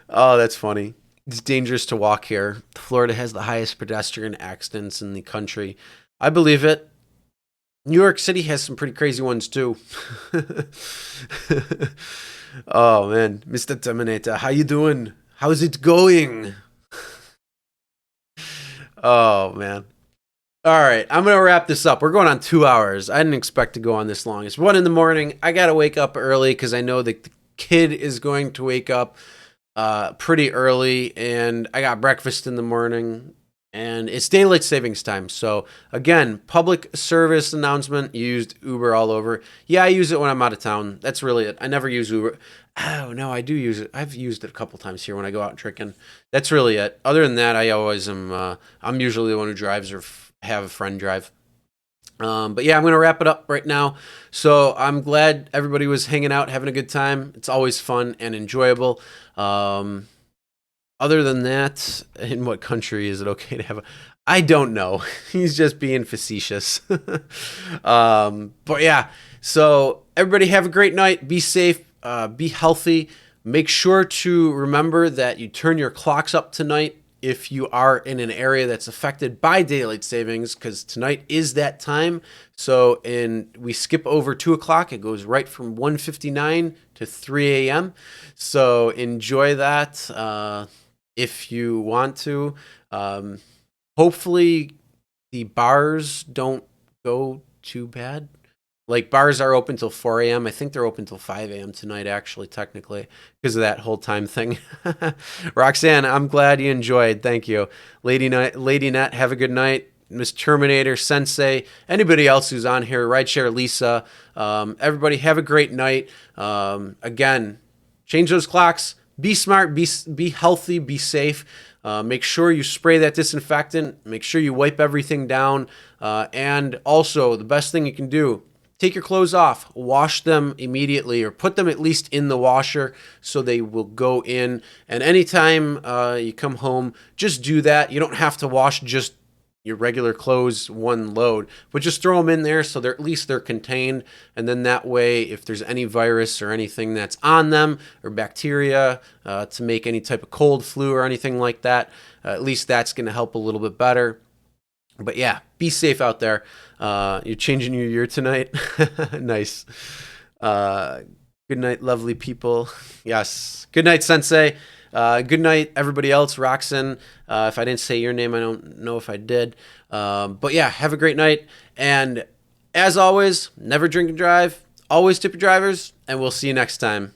Oh, that's funny. It's dangerous to walk here. Florida has the highest pedestrian accidents in the country. I believe it. New York City has some pretty crazy ones too. Oh man, Mr. Terminator, how you doing? How's it going? Oh man. All right, I'm gonna wrap this up. We're going on 2 hours. I didn't expect to go on this long. It's 1 a.m. I gotta wake up early because I know that the kid is going to wake up pretty early, and I got breakfast in the morning, and it's daylight savings time. So again, public service announcement, used Uber all over. Yeah, I use it when I'm out of town. That's really it. I never use Uber. Oh no, I do use it. I've used it a couple times here when I go out tricking. That's really it. Other than that, I always am. I'm usually the one who drives or have a friend drive. But yeah, I'm going to wrap it up right now. So I'm glad everybody was hanging out, having a good time. It's always fun and enjoyable. Other than that, in what country is it okay to have I don't know. He's just being facetious. But yeah, so everybody have a great night. Be safe. Be healthy. Make sure to remember that you turn your clocks up tonight if you are in an area that's affected by daylight savings, because tonight is that time. So we skip over 2 o'clock. It goes right from 1:59 to 3 a.m. So enjoy that if you want to. Hopefully the bars don't go too bad. Like, bars are open till 4 a.m. I think they're open till 5 a.m. tonight, actually, technically, because of that whole time thing. Roxanne, I'm glad you enjoyed. Thank you. Lady Net, have a good night. Miss Terminator, Sensei, anybody else who's on here, Rideshare Lisa, everybody have a great night. Again, change those clocks. Be smart, be healthy, be safe. Make sure you spray that disinfectant. Make sure you wipe everything down. And also, the best thing you can do, take your clothes off, wash them immediately, or put them at least in the washer so they will go in. And anytime you come home, just do that. You don't have to wash just your regular clothes one load, but just throw them in there so at least they're contained. And then that way, if there's any virus or anything that's on them, or bacteria to make any type of cold, flu, or anything like that, at least that's going to help a little bit better. But yeah, be safe out there. You're changing your year tonight. Nice. Good night, lovely people. Yes. Good night, Sensei. Good night, everybody else. Roxanne, if I didn't say your name, I don't know if I did. But yeah, have a great night. And as always, never drink and drive. Always tip your drivers. And we'll see you next time.